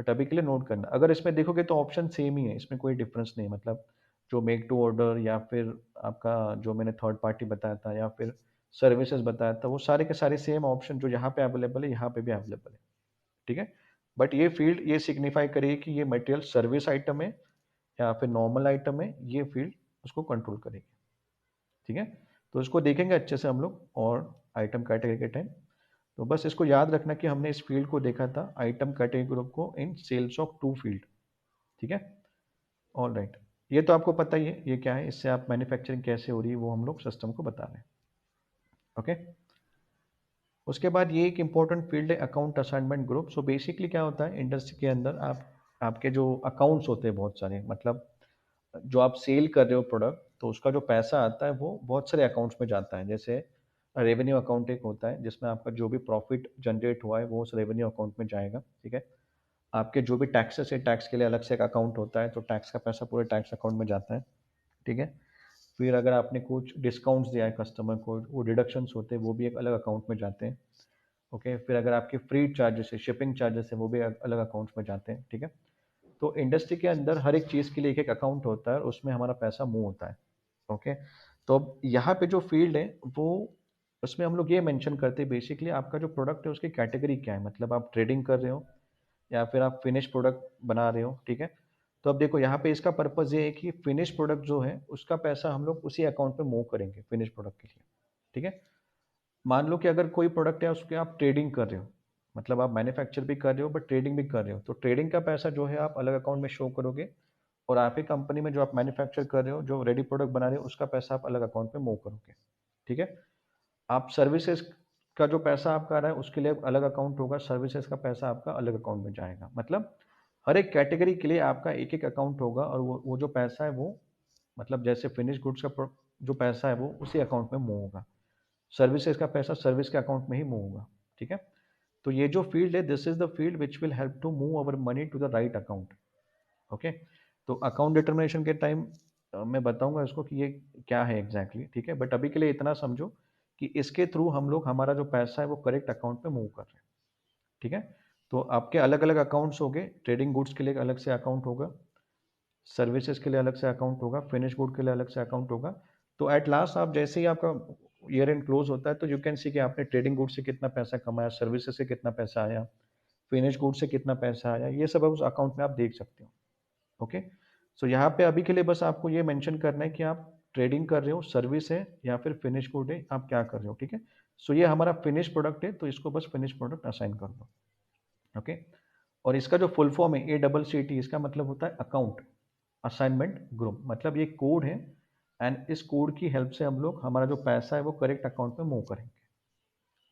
बट अभी के लिए नोट करना। अगर इसमें देखोगे तो ऑप्शन सेम ही है, इसमें कोई डिफरेंस नहीं है। मतलब जो मेक टू ऑर्डर या फिर आपका जो मैंने थर्ड पार्टी बताया था या फिर सर्विसेज बताया था, वो सारे के सारे सेम ऑप्शन जो यहाँ पे अवेलेबल है यहाँ पे भी अवेलेबल है, ठीक है। बट ये फील्ड ये सिग्निफाई करेगी कि ये मटेरियल सर्विस आइटम है या फिर नॉर्मल आइटम है, ये फील्ड उसको कंट्रोल करेगी, ठीक है। तो इसको देखेंगे अच्छे से हम लोग और आइटम कैटेगरी के टाइम। तो बस इसको याद रखना कि हमने इस फील्ड को देखा था आइटम कैटेगरी ग्रुप को इन सेल्स ऑफ टू फील्ड, ठीक है। ऑल राइट, ये तो आपको पता ही है ये क्या है, इससे आप मैन्युफैक्चरिंग कैसे हो रही है वो हम लोग सिस्टम को बता रहे हैं, ओके। उसके बाद ये एक इंपॉर्टेंट फील्ड है account assignment group. So basically क्या होता है इंडस्ट्री के अंदर आपके जो अकाउंट्स होते हैं बहुत सारे, मतलब जो आप सेल कर रहे हो प्रोडक्ट, तो उसका जो पैसा आता है वो बहुत सारे अकाउंट्स में जाता है। जैसे रेवेन्यू अकाउंट एक होता है जिसमें आपका जो भी प्रॉफिट जनरेट हुआ है वो उस रेवेन्यू अकाउंट में जाएगा, ठीक है। आपके जो भी टैक्सेस है टैक्स के लिए अलग से एक अकाउंट होता है, तो टैक्स का पैसा पूरे टैक्स अकाउंट में जाता है, ठीक है। फिर अगर आपने कुछ डिस्काउंट्स दिया है कस्टमर को, वो डिडक्शंस होते हैं वो भी एक अलग अकाउंट में जाते हैं, ओके। फिर अगर आपके फ्री चार्जेस है, शिपिंग चार्जेस है, वो भी अलग अकाउंट्स में जाते हैं, ठीक है। तो इंडस्ट्री के अंदर हर एक चीज़ के लिए एक एक अकाउंट होता है और उसमें हमारा पैसा मूव होता है, ओके। तो अब यहाँ पे जो फील्ड है वो उसमें हम लोग ये मेंशन करते हैं बेसिकली आपका जो प्रोडक्ट है उसकी कैटेगरी क्या है, मतलब आप ट्रेडिंग कर रहे हो या फिर आप फिनिश प्रोडक्ट बना रहे हो, ठीक है। तो अब देखो यहाँ पे इसका पर्पज़ ये है कि फिनिश प्रोडक्ट जो है उसका पैसा हम लोग उसी अकाउंट पे मूव करेंगे फिनिश प्रोडक्ट के लिए, ठीक है। मान लो कि अगर कोई प्रोडक्ट है उसके आप ट्रेडिंग कर रहे हो, मतलब आप मैन्युफैक्चर भी कर रहे हो बट ट्रेडिंग भी कर रहे हो, तो ट्रेडिंग का पैसा जो है आप अलग अकाउंट में शो करोगे और आप ही कंपनी में जो आप मैन्युफैक्चर कर रहे हो जो रेडी प्रोडक्ट बना रहे हो उसका पैसा आप अलग अकाउंट में मूव करोगे, ठीक है। आप सर्विसेज का जो पैसा आपका आ रहा है उसके लिए अलग अकाउंट होगा, सर्विसेज का पैसा आपका अलग अकाउंट में जाएगा। मतलब हर एक कैटेगरी के लिए आपका एक एक अकाउंट होगा और वो जो पैसा है वो मतलब जैसे फिनिश गुड्स का जो पैसा है वो उसी अकाउंट में मूव होगा, सर्विसेज का पैसा सर्विस के अकाउंट में ही मूव होगा, ठीक है। तो ये जो फील्ड है this is the field which will help to move our money to the right account, okay. तो अकाउंट डिटर्मिनेशन के टाइम मैं बताऊंगा इसको कि ये क्या है एग्जैक्टली, ठीक है। बट अभी के लिए इतना समझो कि इसके थ्रू हम लोग हमारा जो पैसा है वो करेक्ट अकाउंट पे मूव कर रहे हैं, ठीक है। तो आपके अलग अलग अकाउंट्स होंगे, ट्रेडिंग गुड्स के लिए अलग से अकाउंट होगा, सर्विसेज के लिए अलग से अकाउंट होगा, फिनिश गुड के लिए अलग से अकाउंट होगा। तो एट लास्ट आप जैसे ही आपका ईयर एंड क्लोज होता है तो यू कैन सी कि आपने ट्रेडिंग गुड से कितना पैसा कमाया, सर्विसेज से कितना पैसा आया, फिनिश गुड से कितना पैसा आया, ये सब उस अकाउंट में आप देख सकते हो, ओके। सो यहाँ पे अभी के लिए बस आपको ये मेंशन करना है कि आप ट्रेडिंग कर रहे हो, सर्विस है या फिर फिनिश गुड है, आप क्या कर रहे हो, ठीक है। सो ये हमारा फिनिश प्रोडक्ट है तो इसको बस फिनिश प्रोडक्ट असाइन कर दो, ओके। और इसका जो फुल फॉर्म है ACCT, इसका मतलब होता है अकाउंट असाइनमेंट ग्रुप, मतलब ये कोड है एंड इस कोड की हेल्प से हम लोग हमारा जो पैसा है वो करेक्ट अकाउंट में मूव करेंगे,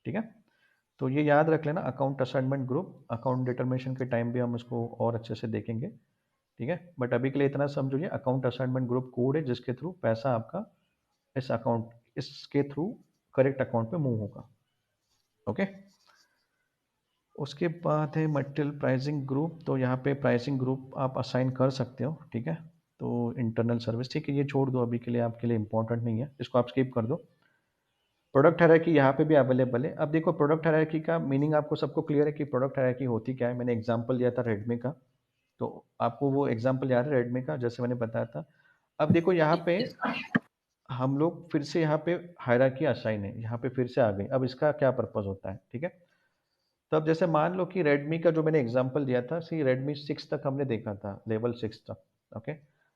ठीक है। तो ये याद रख लेना account assignment group, account determination के टाइम भी हम इसको और अच्छे से देखेंगे, ठीक है। बट अभी के लिए इतना समझो ये अकाउंट असाइनमेंट ग्रुप कोड है जिसके थ्रू पैसा आपका इस अकाउंट इसके थ्रू करेक्ट अकाउंट में मूव होगा, ओके। उसके बाद है मटेरियल प्राइसिंग ग्रुप। तो यहाँ पे प्राइसिंग ग्रुप आप असाइन कर सकते हो, ठीक है। तो इंटरनल सर्विस, ठीक है, ये छोड़ दो अभी के लिए, आपके लिए इंपॉर्टेंट नहीं है, इसको आप स्किप कर दो। प्रोडक्ट हायरार्की यहाँ पे भी अवेलेबल है। अब देखो प्रोडक्ट हायरार्की का मीनिंग आपको सबको क्लियर है कि प्रोडक्ट हायरार्की होती क्या है। मैंने एग्जांपल दिया था रेडमी का, तो आपको वो एग्जांपल याद है रेडमी का जैसे मैंने बताया था। अब देखो यहाँ पे हम लोग फिर से यहाँ पे हायरार्की असाइन है, यहाँ पे फिर से आ गई। अब इसका क्या पर्पज होता है, ठीक है। तो अब जैसे मान लो कि रेडमी का जो मैंने एग्जांपल दिया था, सी रेडमी 6 तक हमने देखा था, लेवल 6 तक, ओके।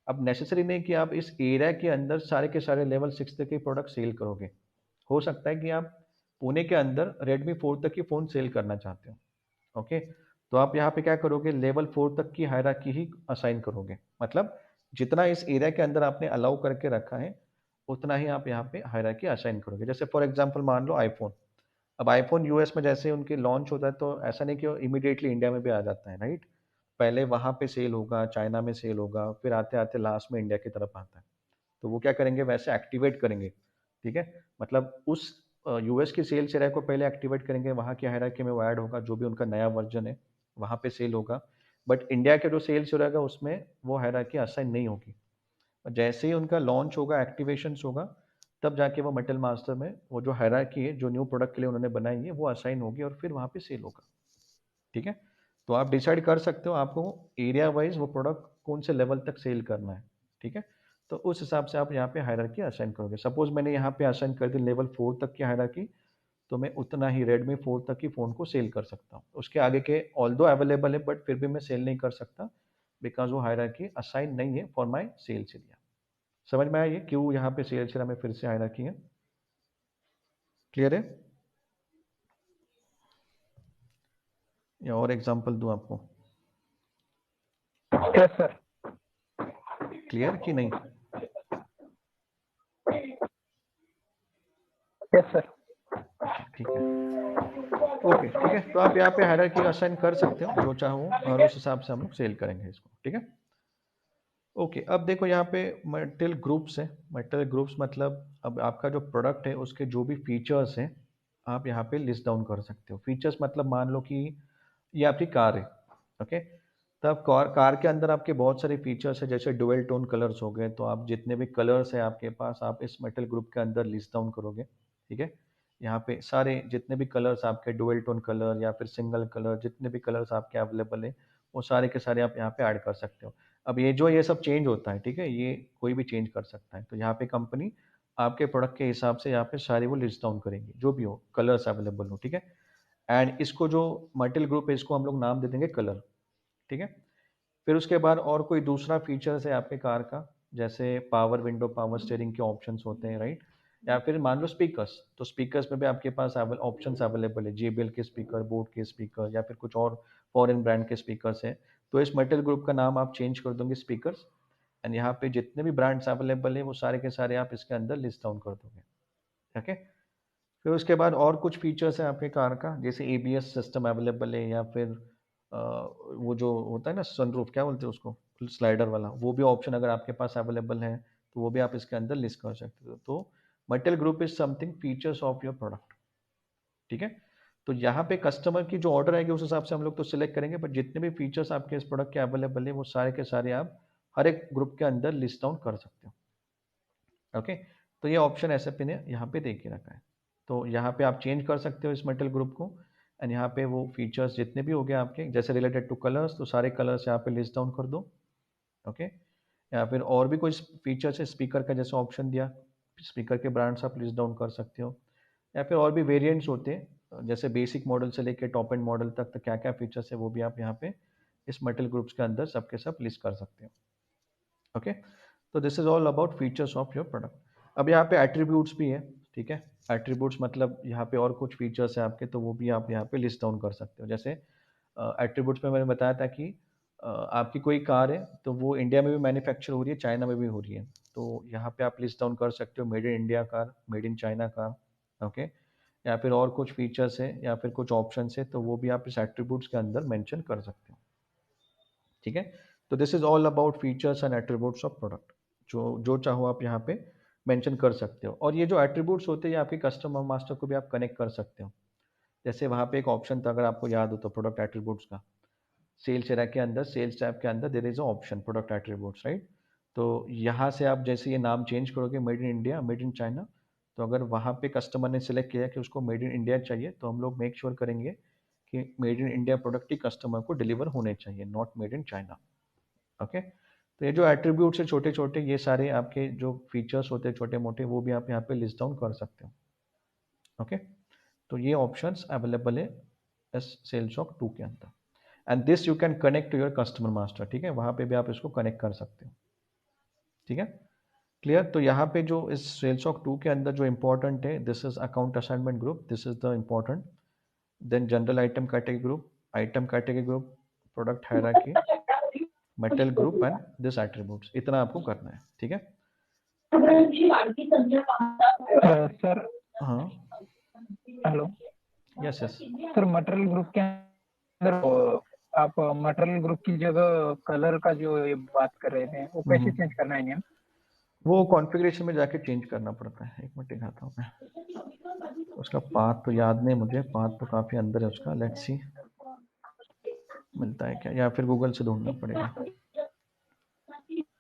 अब नेसेसरी नहीं कि आप इस एरिया के अंदर सारे के सारे लेवल 6 तक के प्रोडक्ट सेल करोगे। हो सकता है कि आप पुणे के अंदर रेडमी 4 तक की फ़ोन सेल करना चाहते हो, ओके। तो आप यहाँ पे क्या करोगे, लेवल 4 तक की हायरार्की ही असाइन करोगे। मतलब जितना इस एरिया के अंदर आपने अलाउ करके रखा है उतना ही आप यहाँ पे हायरार्की असाइन करोगे। जैसे फॉर एग्जांपल मान लो आईफोन, अब आईफोन यूएस में जैसे उनके लॉन्च होता है तो ऐसा नहीं कि वो इमीडिएटली इंडिया में भी आ जाता है, राइट। पहले वहाँ पे सेल होगा, चाइना में सेल होगा, फिर आते आते लास्ट में इंडिया की तरफ आता है। तो वो क्या करेंगे, वैसे एक्टिवेट करेंगे, ठीक है। मतलब उस यूएस की सेल शेयर को पहले एक्टिवेट करेंगे, वहाँ की हायरार्की में वो ऐड होगा, जो भी उनका नया वर्जन है वहाँ पे सेल होगा। बट इंडिया के जो सेल शेयर रहेगा उसमें वो हायरार्की असाइन नहीं होगी। और जैसे ही उनका लॉन्च होगा, एक्टिवेशंस होगा, तब जाके वो मेटल मास्टर में वो जो हायरार्की है जो न्यू प्रोडक्ट के लिए उन्होंने बनाई है वो असाइन होगी और फिर वहाँ पे सेल होगा, ठीक है। तो आप डिसाइड कर सकते हो आपको एरिया वाइज वो प्रोडक्ट कौन से लेवल तक सेल करना है, ठीक है। तो उस हिसाब से आप यहाँ पे हायरार्की असाइन करोगे। सपोज मैंने यहाँ पे असाइन कर दी लेवल 4 तक की हायरार्की, तो मैं उतना ही रेडमी 4 तक की फ़ोन को सेल कर सकता हूँ। उसके आगे के ऑल्दो अवेलेबल है बट फिर भी मैं सेल नहीं कर सकता बिकॉज़ वो हायरार्की असाइन नहीं है फॉर माय सेल्स एरिया। समझ में आया ये क्यों यहाँ पे सेल्स एरिया में फिर से हायरार्की है? क्लियर है? या और एग्जांपल दूँ आपको? Yes sir. क्लियर कि नहीं? Yes sir. ठीक है। ओके, ठीक है। तो आप यहाँ पे हायरार्की असाइन कर सकते हो जो चाहो और उस हिसाब से हम लोग सेल करेंगे इसको, ठीक है। ओके, अब देखो यहाँ पे मटेरियल ग्रुप्स है। मटेरियल ग्रुप्स मतलब अब आपका जो प्रोडक्ट है उसके जो भी फीचर्स हैं आप यहाँ पे लिस्ट डाउन कर सकते हो। फीचर्स मतलब मान लो कि ये आपकी कार है, ओके। तब कार के अंदर आपके बहुत सारे फीचर्स है जैसे डुअल टोन कलर्स हो गए, तो आप जितने भी कलर्स है आपके पास आप इस मटेरियल ग्रुप के अंदर लिस्ट डाउन करोगे, ठीक है। यहाँ पे सारे जितने भी कलर्स आपके डुअल टोन कलर या फिर सिंगल कलर जितने भी कलर्स आपके अवेलेबल है वो सारे के सारे आप यहाँ पे ऐड कर सकते हो। अब ये सब चेंज होता है, ठीक है, ये कोई भी चेंज कर सकता है। तो यहाँ पे कंपनी आपके प्रोडक्ट के हिसाब से यहाँ पे सारी वो लिस्ट डाउन करेंगी जो भी हो कलर्स अवेलेबल हो, ठीक है। एंड इसको जो मटेरियल ग्रुप है इसको हम लोग नाम दे देंगे कलर, ठीक है। फिर उसके बाद और कोई दूसरा फीचर्स है आपके कार का, जैसे पावर विंडो, पावर स्टीयरिंग के ऑप्शंस होते हैं, राइट। या फिर मान लो स्पीकर्स, तो स्पीकर्स में भी आपके पास ऑप्शंस अवेलेबल है, JBL के स्पीकर, बोट के स्पीकर या फिर कुछ और फॉरेन ब्रांड के स्पीकर्स हैं। तो इस मटेरियल ग्रुप का नाम आप चेंज कर दोगे स्पीकर्स, एंड यहाँ पे जितने भी ब्रांड्स अवेलेबल है वो सारे के सारे आप इसके अंदर लिस्ट डाउन कर दोगे, ठीक है। फिर उसके बाद और कुछ फीचर्स हैं आपके कार का, जैसे ABS सिस्टम अवेलेबल है या फिर वो जो होता है ना सनरूफ, क्या बोलते हैं उसको, स्लाइडर वाला, वो भी ऑप्शन अगर आपके पास अवेलेबल है तो वो भी आप इसके अंदर लिस्ट कर सकते हो। तो material group is something features of your product, ठीक है। तो यहाँ पे कस्टमर की जो ऑर्डर आएगी उस हिसाब से हम लोग तो सिलेक्ट करेंगे, बट जितने भी फीचर्स आपके इस प्रोडक्ट के अवेलेबल है वो सारे के सारे आप हर एक ग्रुप के अंदर लिस्ट डाउन कर सकते हो, ओके। तो ये ऑप्शन एसएपी ने यहाँ पे दे के रखा है। तो यहाँ पे आप चेंज कर सकते हो इस मटेरियल ग्रुप को, एंड यहाँ पे वो फीचर्स जितने भी हो गए आपके जैसे रिलेटेड टू कलर्स, तो सारे कलर्स यहाँ पे लिस्ट डाउन कर दो, ओके। या फिर और भी कुछ फीचर्स है स्पीकर का जैसे ऑप्शन दिया, स्पीकर के ब्रांड्स आप लिस्ट डाउन कर सकते हो। या फिर और भी वेरिएंट्स होते हैं जैसे बेसिक मॉडल से लेके टॉप एंड मॉडल तक, तो क्या क्या फीचर्स है वो भी आप यहाँ पे इस मटेरियल ग्रुप्स के अंदर सबके सब लिस्ट कर सकते हो, ओके। तो this is all about features of your product. अब यहाँ पे एट्रीब्यूट्स भी है, ठीक है। एट्रीब्यूट्स मतलब यहाँ पे और कुछ फीचर्स है आपके, तो वो भी आप यहाँ पे लिस्ट डाउन कर सकते हो। जैसे एट्रीब्यूट्स में मैंने बताया था कि आपकी कोई कार है तो वो इंडिया में भी मैन्युफैक्चर हो रही है, चाइना में भी हो रही है, तो यहाँ पे आप लिस्ट डाउन कर सकते हो made in India car, made in China car, okay. या फिर और कुछ फीचर्स है या फिर कुछ ऑप्शन है तो वो भी आप इस एट्रीब्यूट्स के अंदर मेंशन कर सकते हो, ठीक है। तो this is all about features and attributes of product. जो चाहो आप यहाँ पे मेंशन कर सकते हो। और ये जो एट्रीब्यूट्स होते हैं ये आपके कस्टमर मास्टर को भी आप कनेक्ट कर सकते हो। जैसे वहाँ पे एक ऑप्शन था अगर आपको याद हो तो प्रोडक्ट एट्रीब्यूट्स का, सेल्स एरिया के अंदर सेल्स टैब के अंदर there is a option product attributes, right. तो यहाँ से आप जैसे ये नाम चेंज करोगे made in India, made in China, तो अगर वहाँ पे कस्टमर ने सिलेक्ट किया कि उसको मेड इन इंडिया चाहिए तो हम लोग मेक श्योर करेंगे कि made in India product he customer को डिलीवर होने चाहिए, not made in China, okay. तो ये जो एट्रीब्यूट्स है छोटे छोटे, ये सारे आपके जो फीचर्स होते हैं छोटे मोटे, वो भी आप यहाँ पे लिस्ट डाउन कर सकते हो, ओके। तो ये ऑप्शंस अवेलेबल है इस सेल्सॉक 2 के अंदर, and this you can connect to your customer master, ठीक है, वहाँ पे भी आप इसको कनेक्ट कर सकते हो, ठीक है। क्लियर। तो यहाँ पे जो इस सेल्सॉक 2 के अंदर जो इंपॉर्टेंट है, this is account assignment group, this is the important, then general item category group, product hierarchy, material group and this attributes, इतना आपको करना है, ठीक है। सर हाँ, hello. Yes yes. Sir material group के अंदर आप मटेरियल ग्रुप की जगह कलर का जो ये बात कर रहे थे वो कैसे चेंज करना है नियम? वो कॉन्फ़िगरेशन में जाके चेंज करना पड़ता है। एक मिनट दिखाता हूँ मैं। उसका पाथ तो याद नहीं मुझे, पाथ तो काफ़ी अंदर है उसका। लेट्स सी मिलता है क्या, या फिर गूगल से ढूंढना पड़ेगा।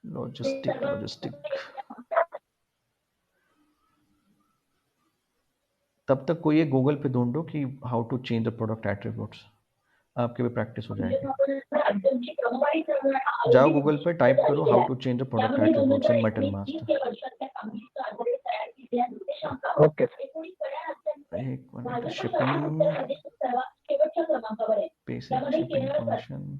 लॉजिस्टिक तब तक कोई ये गूगल पे ढूंढो कि how to change the product attributes. आपकी भी प्रैक्टिस हो जाएगी। जाओ गूगल पे टाइप करो how to change the product attributes in metal master. Okay sir. एक minute, shipping basic shipping function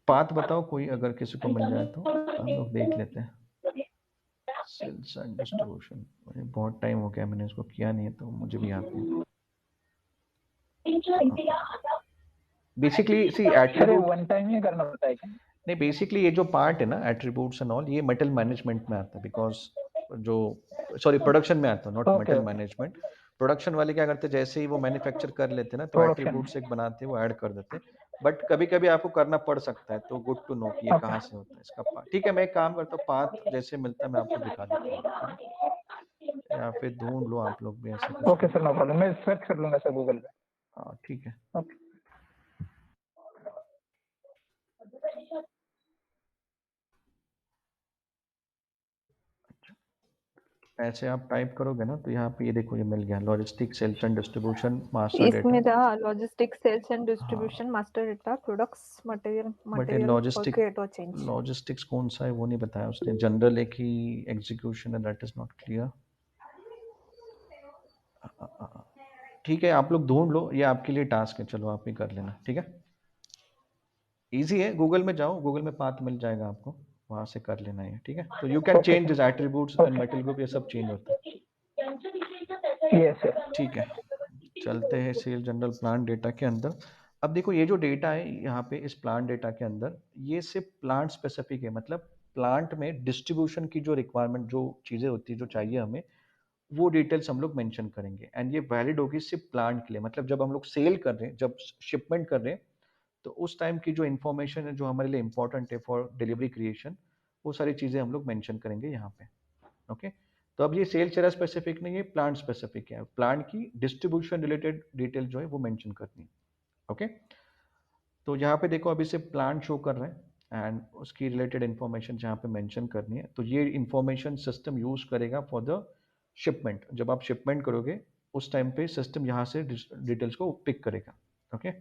path बताओ कोई, अगर किसी को मिल जाए तो हम लोग देख लेते हैं। सेल्स एंड डिस्ट्रीब्यूशन, मुझे बहुत टाइम हो गया मैंने इसको किया नहीं है तो मुझे भी याद नहीं। बेसिकली सी सर एट्रीब्यूट वन टाइम ही करना होता है क्या? नहीं, बेसिकली ये जो पार्ट है ना एट्रीब्यूट्स एंड ऑल, ये मेटल मैनेजमेंट में आता है, बिकॉज जो सॉरी प्रोडक्शन में आता है, not okay metal okay. Management. Production वाले क्या करते हैं, जैसे ही वो मैन्युफैक्चर कर लेते हैं ना तो प्रोडक्शन। एट्रीब्यूट्स एक बनाते हैं, वो ऐड कर देते हैं। बट कभी कभी आपको करना पड़ सकता है, तो गुड टू नो कि ये ओके कहाँ से होता है इसका पार्ट। ठीक है, मैं एक काम करता हूँ, पाथ जैसे मिलता है मैं आपको दिखा देता हूँ, ठीक है? या फिर ढूंढ लो आप लोग भी ऐसे कुछ ओके तो। सर, नो प्रॉब्लम, मैं सर्च कर लूंगा सर गूगल पे। हाँ ठीक है। ओके। ऐसे आप टाइप करोगे ना तो यहाँ पे ये देखो, ये मिल गया logistic sales and distribution master इसमें डेटा। था लॉजिस्टिक सेल्स एंड हाँ distribution master data products material but ये फॉर क्रिएट और चेंज। लॉजिस्टिक्स कौन सा है वो नहीं बताया उसने। जनरल एक ही एग्जीक्यूशन है, दैट इज नॉट क्लियर। ठीक है, आप लोग ढूंढ लो, ये आपके लिए टास्क है, चलो आप ही कर लेना, ठीक है? इजी है, गूगल में जाओ, गूगल में पाथ मिल जाएगा आपको, वहां से कर लेना है, ठीक है? तो you can okay change this sir. Attributes and metal group, ये सब चेंज होता है। Yes sir. ठीक है, चलते हैं सेल जनरल प्लान डेटा के अंदर। अब देखो ये जो डेटा है यहाँ पे इस प्लान डेटा के अंदर, ये सिर्फ प्लांट स्पेसिफिक है, मतलब प्लांट में डिस्ट्रीब्यूशन की जो रिक्वायरमेंट, जो चीज़ें होती है जो चाहिए हमें, वो डिटेल्स हम लोग मेंशन करेंगे। एंड ये वैलिड होगी सिर्फ प्लांट के लिए, मतलब जब हम लोग सेल कर रहे हैं, जब शिपमेंट कर रहे हैं, तो उस टाइम की जो इन्फॉर्मेशन है जो हमारे लिए इंपॉर्टेंट है फॉर डिलीवरी क्रिएशन, वो सारी चीज़ें हम लोग मेंशन करेंगे यहाँ पे। ओके, तो अब ये सेल चेहरा स्पेसिफिक नहीं है, प्लांट स्पेसिफिक है। प्लांट की डिस्ट्रीब्यूशन रिलेटेड डिटेल जो है वो मेंशन करनी है। ओके, तो यहाँ पे देखो अभी से प्लांट शो कर रहे हैं एंड उसकी रिलेटेड इन्फॉर्मेशन जहाँ पे मेंशन करनी है, तो ये इन्फॉर्मेशन सिस्टम यूज करेगा फॉर द शिपमेंट। जब आप शिपमेंट करोगे उस टाइम पे सिस्टम यहाँ से डिटेल्स को पिक करेगा। ओके,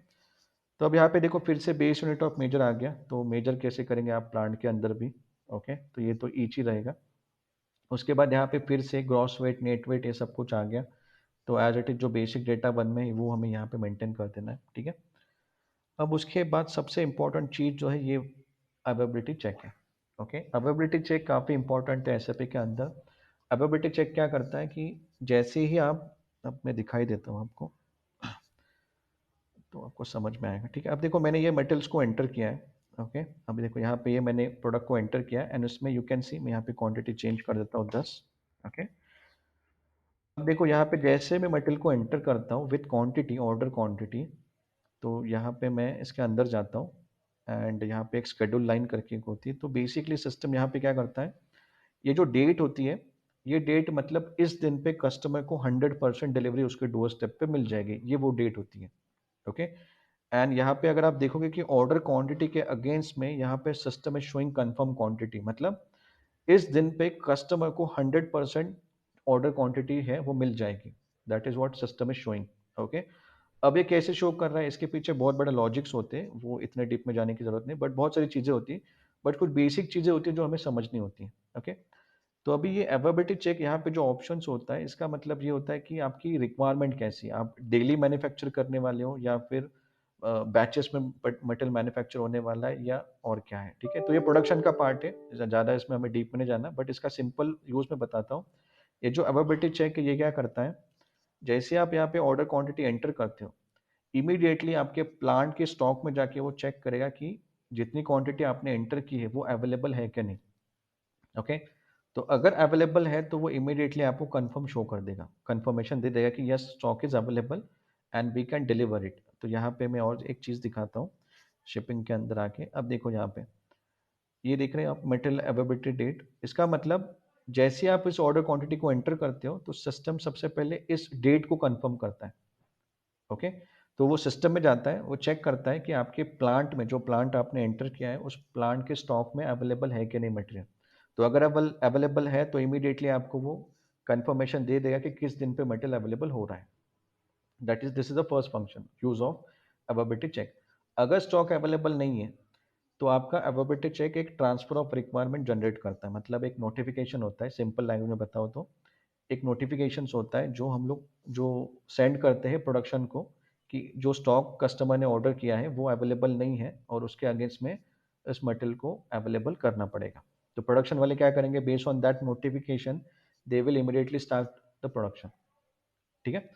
तो अब यहाँ पे देखो फिर से बेस यूनिट ऑफ मेजर आ गया, तो मेजर कैसे करेंगे आप प्लांट के अंदर भी। ओके, तो ये तो ईच ही रहेगा। उसके बाद यहाँ पे फिर से ग्रॉस वेट, नेट वेट, ये सब कुछ आ गया। तो एज इट इज जो बेसिक डेटा वन में है वो हमें यहाँ पे मेंटेन कर देना है, ठीक है? अब उसके बाद सबसे इंपॉर्टेंट चीज़ जो है ये अवेबिलिटी चेक है। ओके, अवेबिलिटी चेक काफ़ी इंपॉर्टेंट है एसएपी के अंदर। अवेबिलिटी चेक क्या करता है कि जैसे ही आप, अब मैं दिखाई देता हूँ आपको तो आपको समझ में आएगा, ठीक है? अब देखो मैंने ये मेटल्स को एंटर किया है। ओके, अब देखो यहाँ पे ये मैंने प्रोडक्ट को एंटर किया है एंड उसमें यू कैन सी मैं यहाँ पे क्वांटिटी चेंज कर देता हूँ 10। ओके, अब देखो यहाँ पे जैसे मैं मेटल को एंटर करता हूँ विथ क्वांटिटी, ऑर्डर क्वांटिटी, तो यहाँ पे मैं इसके अंदर जाता हूँ एंड यहाँ पे एक शेड्यूल लाइन करके एक होती है। तो बेसिकली सिस्टम यहाँ पे क्या करता है, ये जो डेट होती है, ये डेट मतलब इस दिन पे कस्टमर को 100% डिलीवरी उसके डोर स्टेप पे मिल जाएगी, ये वो डेट होती है। ओके, एंड यहाँ पे अगर आप देखोगे कि ऑर्डर क्वांटिटी के अगेंस्ट में यहाँ पे system is showing confirm quantity, मतलब इस दिन पे कस्टमर को 100% ऑर्डर क्वांटिटी है वो मिल जाएगी। That is what system is showing. Okay, अब ये कैसे शो कर रहा है, इसके पीछे बहुत बड़े लॉजिक्स होते हैं, वो इतने डीप में जाने की जरूरत नहीं, बट बहुत सारी चीजें होती हैं, बट कुछ बेसिक चीजें होती हैं जो हमें समझनी होती हैं। ओके, तो अभी ये अवेबिलिटी चेक यहाँ पे जो ऑप्शंस होता है, इसका मतलब ये होता है कि आपकी रिक्वायरमेंट कैसी है, आप डेली मैन्युफैक्चर करने वाले हो या फिर बैचेस में मटेरियल मैन्युफैक्चर होने वाला है या और क्या है, ठीक है? तो ये प्रोडक्शन का पार्ट है, ज़्यादा इसमें हमें डीप में नहीं जाना, बट इसका सिंपल यूज़ में बताता हूँ। ये जो अवेबिलिटी चेक है ये क्या करता है, जैसे आप यहाँ पे ऑर्डर क्वांटिटी एंटर करते हो, इमीडिएटली आपके प्लांट के स्टॉक में जाके वो चेक करेगा कि जितनी क्वांटिटी आपने एंटर की है वो अवेलेबल है कि नहीं। ओके, तो अगर अवेलेबल है तो वो इमीडिएटली आपको कंफर्म शो कर देगा, कंफर्मेशन दे देगा कि yes stock is available and we can deliver it. तो यहाँ पे मैं और एक चीज़ दिखाता हूँ शिपिंग के अंदर आके। अब देखो यहाँ पे ये देख रहे हैं आप मेटेरियल अवेलेबिलिटी डेट, इसका मतलब जैसे आप इस ऑर्डर क्वांटिटी को एंटर करते हो तो सिस्टम सबसे पहले इस डेट को कंफर्म करता है। ओके, तो वो सिस्टम में जाता है, वो चेक करता है कि आपके प्लांट में, जो प्लांट आपने एंटर किया है उस प्लांट के स्टॉक में अवेलेबल है कि नहीं मटेरियल। तो अगर अवेलेबल है तो इमीडिएटली आपको वो कंफर्मेशन दे देगा कि किस दिन पे मटेरियल अवेलेबल हो रहा है। That is this is the first function use of availability check. अगर स्टॉक अवेलेबल नहीं है तो आपका अवेलेबिलिटी चेक एक ट्रांसफर ऑफ रिक्वायरमेंट जनरेट करता है, मतलब एक नोटिफिकेशन होता है, सिंपल लैंग्वेज में बताओ तो एक नोटिफिकेशंस होता है जो हम लोग जो सेंड करते हैं प्रोडक्शन को कि जो स्टॉक कस्टमर ने ऑर्डर किया है वो अवेलेबल नहीं है और उसके अगेंस्ट में इस मटेरियल को अवेलेबल करना पड़ेगा। तो प्रोडक्शन वाले क्या करेंगे, based on that notification they will immediately start the production. ठीक है,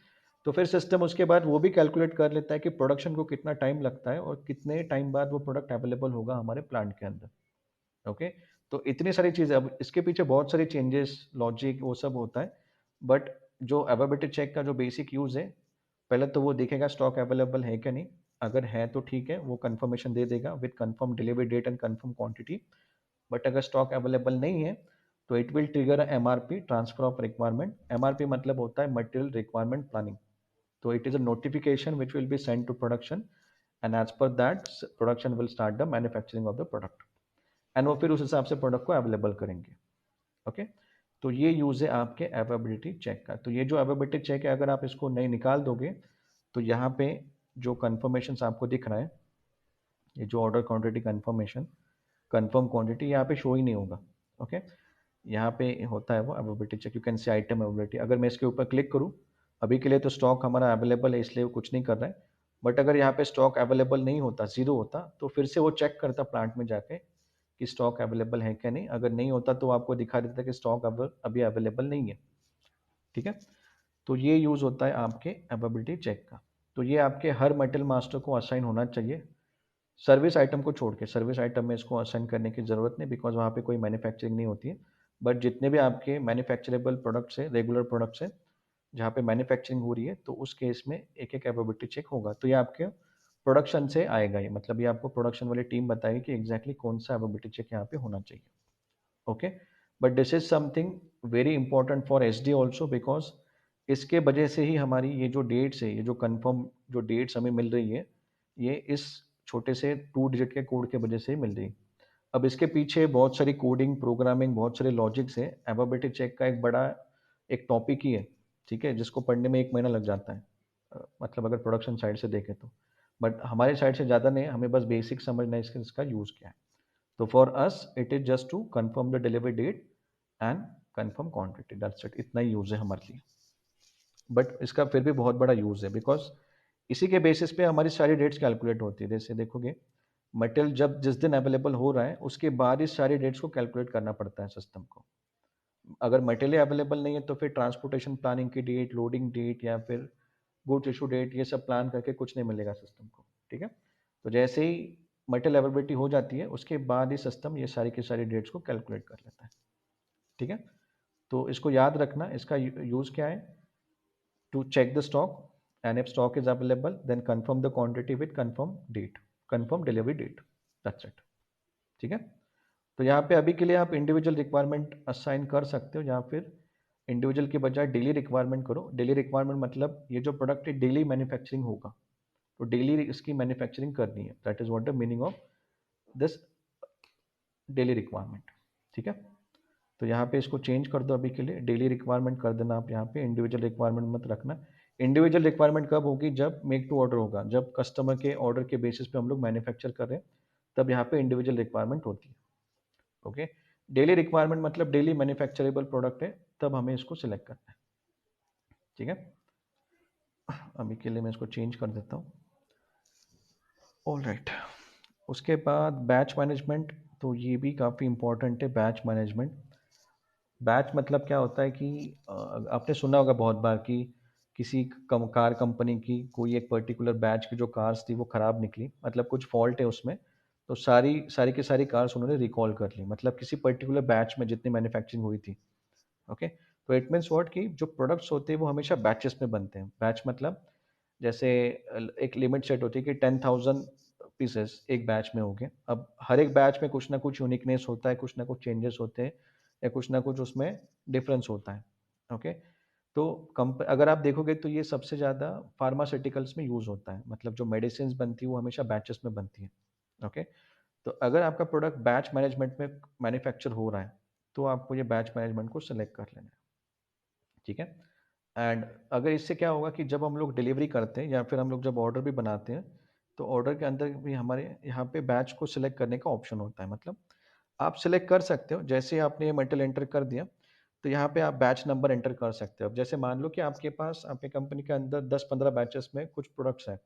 तो फिर सिस्टम उसके बाद वो भी कैलकुलेट कर लेता है कि प्रोडक्शन को कितना टाइम लगता है और कितने टाइम बाद वो प्रोडक्ट अवेलेबल होगा हमारे प्लांट के अंदर। ओके, तो इतनी सारी चीज़ें, अब इसके पीछे बहुत सारी चेंजेस लॉजिक वो सब होता है, बट जो अवेलेबिलिटी चेक का जो बेसिक यूज़ है, पहले तो वो देखेगा स्टॉक अवेलेबल है क्या नहीं, अगर है तो ठीक है, वो कंफर्मेशन दे देगा with confirm delivery date and confirm quantity. But अगर स्टॉक अवेलेबल नहीं है तो it will trigger MRP transfer of requirement. MRP मतलब होता है मटेरियल रिक्वायरमेंट प्लानिंग। तो it is a notification which will be sent to production and as per that production will start the manufacturing of the product and वो फिर उस हिसाब से product को अवेलेबल करेंगे। ओके, तो ये यूज़ है आपके अवेलेबिलिटी चेक का। तो ये जो अवेलेबिलिटी चेक है अगर आप इसको नहीं निकाल दोगे तो यहाँ पे जो कन्फर्मेशन आपको दिख रहा है, ये जो order quantity confirmation confirm quantity यहाँ पे शो ही नहीं होगा। ओके, यहाँ पे होता है वो availability check, you can see item availability. अगर मैं इसके ऊपर क्लिक करूँ, अभी के लिए तो स्टॉक हमारा अवेलेबल है इसलिए वो कुछ नहीं कर रहा है, बट अगर यहाँ पे स्टॉक अवेलेबल नहीं होता, जीरो होता, तो फिर से वो चेक करता प्लांट में जाके कि स्टॉक अवेलेबल है क्या नहीं। अगर नहीं होता तो आपको दिखा देता कि स्टॉक अभी अवेलेबल नहीं है। ठीक है, तो ये यूज़ होता है आपके अवेलेबिलिटी चेक का। तो ये आपके हर मटेरियल मास्टर को असाइन होना चाहिए, सर्विस आइटम को छोड़ के। सर्विस आइटम में इसको असाइन करने की ज़रूरत नहीं, बिकॉज वहाँ पे कोई मैन्युफैक्चरिंग नहीं होती है। बट जितने भी आपके मैन्युफैक्चरेबल प्रोडक्ट्स हैं, रेगुलर प्रोडक्ट्स हैं जहाँ पे मैन्युफैक्चरिंग हो रही है, तो उस केस में एक एक अवेलेबिलिटी चेक होगा। तो ये आपके प्रोडक्शन से आएगा, ये मतलब ये आपको प्रोडक्शन वाली टीम बताएगी कि एग्जैक्टली कौन सा अवेलेबिलिटी चेक यहाँ पे होना चाहिए। Okay, but this is something very important for S D also, because इसके वजह से ही हमारी ये जो डेट्स है, ये जो कंफर्म जो डेट्स हमें मिल रही है, ये इस छोटे से 2 डिजिट के कोड के वजह से ही मिल रही है। अब इसके पीछे बहुत सारी कोडिंग, प्रोग्रामिंग, बहुत सारे लॉजिक्स है। अवेलेबिलिटी चेक का एक बड़ा एक टॉपिक ही है, ठीक है, जिसको पढ़ने में 1 महीना लग जाता है, मतलब अगर प्रोडक्शन साइड से देखें तो। बट हमारी साइड से ज़्यादा नहीं, हमें बस बेसिक समझना है इसका यूज़ क्या है। तो for us it is just to confirm the delivery date and confirm quantity, that's it. इतना ही यूज़ है हमारे लिए, बट इसका फिर भी बहुत बड़ा यूज़ है, बिकॉज इसी के बेसिस पे हमारी सारी डेट्स कैलकुलेट होती है। जैसे देखोगे, मटेरियल जब जिस दिन अवेलेबल हो रहा है उसके बाद इस सारी डेट्स को कैलकुलेट करना पड़ता है सिस्टम को। अगर मटेरियल अवेलेबल नहीं है तो फिर ट्रांसपोर्टेशन प्लानिंग की डेट, लोडिंग डेट या फिर गुड्स इशू डेट, ये सब प्लान करके कुछ नहीं मिलेगा सिस्टम को। ठीक है, तो जैसे ही मटेरियल अवेलेबिलिटी हो जाती है उसके बाद ही सिस्टम ये सारी की सारी डेट्स को कैलकुलेट कर लेता है। ठीक है, तो इसको याद रखना, इसका यूज़ क्या है, to check the stock, and if stock is available then confirm the quantity with confirm date, confirm delivery date, that's it। ठीक है, तो यहाँ पे अभी के लिए आप इंडिविजुअल रिक्वायरमेंट असाइन कर सकते हो या फिर इंडिविजुअल के बजाय डेली रिक्वायरमेंट करो। डेली रिक्वायरमेंट मतलब ये जो प्रोडक्ट है डेली मैन्युफैक्चरिंग होगा, तो डेली इसकी मैन्युफैक्चरिंग करनी है, that is what the meaning of this daily requirement. ठीक है, तो यहाँ पे इसको चेंज कर दो, अभी के लिए डेली रिक्वायरमेंट कर देना आप यहाँ पे, इंडिविजुअल रिक्वायरमेंट मत रखना। इंडिविजुअल रिक्वायरमेंट कब होगी, जब मेक टू ऑर्डर होगा, जब कस्टमर के ऑर्डर के बेसिस पे हम लोग मैन्युफैक्चर कर रहे हैं, तब यहाँ पे इंडिविजुअल रिक्वायरमेंट होती है। ओके, डेली रिक्वायरमेंट मतलब डेली मैन्युफैक्चरेबल प्रोडक्ट है, तब हमें इसको सिलेक्ट करना है। ठीक है, अभी के लिए मैं इसको चेंज कर देता हूँ। ऑल राइट, उसके बाद बैच मैनेजमेंट, तो ये भी काफ़ी इंपॉर्टेंट है बैच मैनेजमेंट। बैच मतलब क्या होता है कि आपने सुना होगा बहुत बार कि किसी कार कंपनी की कोई एक पर्टिकुलर बैच की जो कार्स थी वो ख़राब निकली, मतलब कुछ फॉल्ट है उसमें, तो सारी सारी की सारी कार्स उन्होंने रिकॉल कर ली, मतलब किसी पर्टिकुलर बैच में जितनी मैन्युफैक्चरिंग हुई थी। ओके, तो इट मीन्स व्हाट कि जो प्रोडक्ट्स होते हैं वो हमेशा बैचेस में बनते हैं। बैच मतलब जैसे एक लिमिट सेट होती है कि 10,000 पीसेस एक बैच में हो गए। अब हर एक बैच में कुछ ना कुछ यूनिकनेस होता है, कुछ ना कुछ चेंजेस होते हैं या कुछ ना कुछ उसमें डिफरेंस होता है। ओके, तो अगर आप देखोगे तो ये सबसे ज़्यादा फार्मास्यूटिकल्स में यूज़ होता है, मतलब जो मेडिसिन बनती है वो हमेशा बैचेस में बनती है। ओके, तो अगर आपका प्रोडक्ट बैच मैनेजमेंट में मैन्युफैक्चर हो रहा है तो आपको ये बैच मैनेजमेंट को सिलेक्ट कर लेना है। ठीक है, एंड अगर इससे क्या होगा कि जब हम लोग डिलीवरी करते हैं या फिर हम लोग जब ऑर्डर भी बनाते हैं, तो ऑर्डर के अंदर भी हमारे यहाँ पे बैच को सिलेक्ट करने का ऑप्शन होता है। मतलब आप सिलेक्ट कर सकते हो, जैसे ही आपने ये मटेरियल एंटर कर दिया, तो यहाँ पे आप बैच नंबर एंटर कर सकते हो। अब जैसे मान लो कि आपके पास आपकी कंपनी के अंदर 10-15 बैचेस में कुछ प्रोडक्ट्स हैं,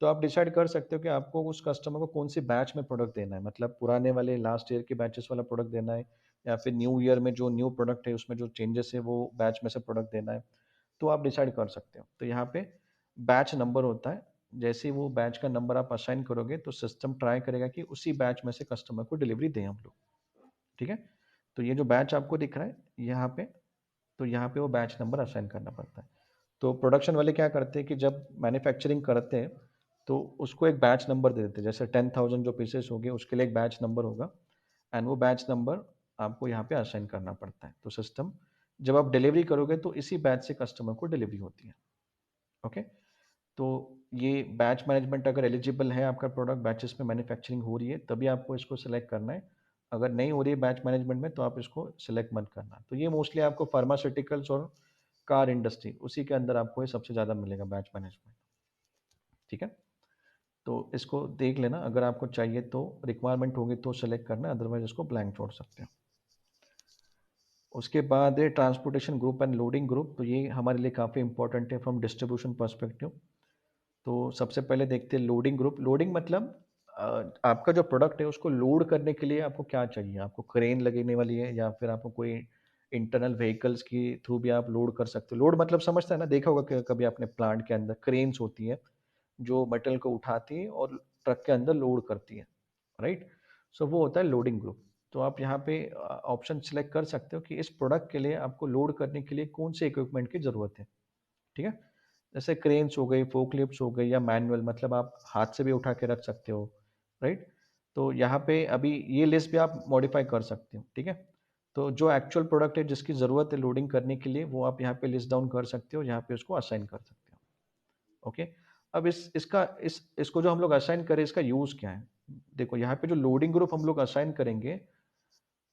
तो आप डिसाइड कर सकते हो कि आपको उस कस्टमर को कौन-सी बैच में प्रोडक्ट देना है। मतलब पुराने वाले लास्ट ईयर के बैचेस वाला प्रोडक्ट देना है, या फिर न्यू ईयर में जो न्यू प्रोडक्ट है उसमें जो चेंजेस है वो बैच में से प्रोडक्ट देना है, तो आप डिसाइड कर सकते हो। तो यहाँ पे बैच नंबर होता है, जैसे ही वो बैच का नंबर आप असाइन करोगे तो सिस्टम ट्राई करेगा कि उसी बैच में से कस्टमर को डिलीवरी दें हम लोग, ठीक है? तो ये जो बैच आपको दिख रहा है यहाँ पे, तो यहाँ पे वो बैच नंबर असाइन करना पड़ता है। तो प्रोडक्शन वाले क्या करते हैं कि जब मैन्युफैक्चरिंग करते हैं, तो उसको एक बैच नंबर दे देते हैं। जैसे 10,000 जो पीसेस हो गए उसके लिए एक बैच नंबर होगा, एंड वो बैच नंबर आपको यहाँ पे असाइन करना पड़ता है। तो सिस्टम जब आप डिलीवरी करोगे तो इसी बैच से कस्टमर को डिलीवरी होती है। ओके, तो ये बैच मैनेजमेंट अगर एलिजिबल है आपका प्रोडक्ट बैचेस में मैन्युफैक्चरिंग हो रही है तभी आपको इसको सिलेक्ट करना है। अगर नहीं हो रही है बैच मैनेजमेंट में तो आप इसको सिलेक्ट मत करना। तो ये मोस्टली आपको फार्मास्यूटिकल्स और कार इंडस्ट्री उसी के अंदर आपको ये सबसे ज़्यादा मिलेगा बैच मैनेजमेंट, ठीक है? तो इसको देख लेना, अगर आपको चाहिए तो रिक्वायरमेंट होगी तो सेलेक्ट करना, अदरवाइज इसको ब्लैंक छोड़ सकते हो। उसके बाद है transportation group and loading group. तो ये हमारे लिए काफ़ी इंपॉर्टेंट है फ्रॉम डिस्ट्रीब्यूशन पर्सपेक्टिव। तो सबसे पहले देखते हैं लोडिंग ग्रुप। लोडिंग मतलब आपका जो प्रोडक्ट है उसको लोड करने के लिए आपको क्या चाहिए। आपको क्रेन लगने वाली है या फिर आपको कोई इंटरनल व्हीकल्स के थ्रू भी आप लोड कर सकते हो। लोड मतलब समझता है ना, देखा होगा कि कभी अपने प्लांट के अंदर क्रेन्स होती है जो मटेरियल को उठाती है और ट्रक के अंदर लोड करती है, राइट? सो वो होता है लोडिंग ग्रुप। तो आप यहाँ पे ऑप्शन सेलेक्ट कर सकते हो कि इस प्रोडक्ट के लिए आपको लोड करने के लिए कौन से इक्विपमेंट की ज़रूरत है, ठीक है? जैसे क्रेन्स हो गई, फोर्कलिफ्ट्स हो गई, या मैनुअल मतलब आप हाथ से भी उठा के रख सकते हो, राइट? तो यहाँ पे अभी ये लिस्ट भी आप मॉडिफाई कर सकते हो, ठीक है? तो जो एक्चुअल प्रोडक्ट है जिसकी ज़रूरत है लोडिंग करने के लिए वो आप यहाँ पे लिस्ट डाउन कर सकते हो, यहाँ पे उसको असाइन कर सकते हो। ओके, अब इसको जो हम लोग असाइन करें इसका यूज़ क्या है? देखो यहाँ पे जो लोडिंग ग्रुप हम लोग असाइन करेंगे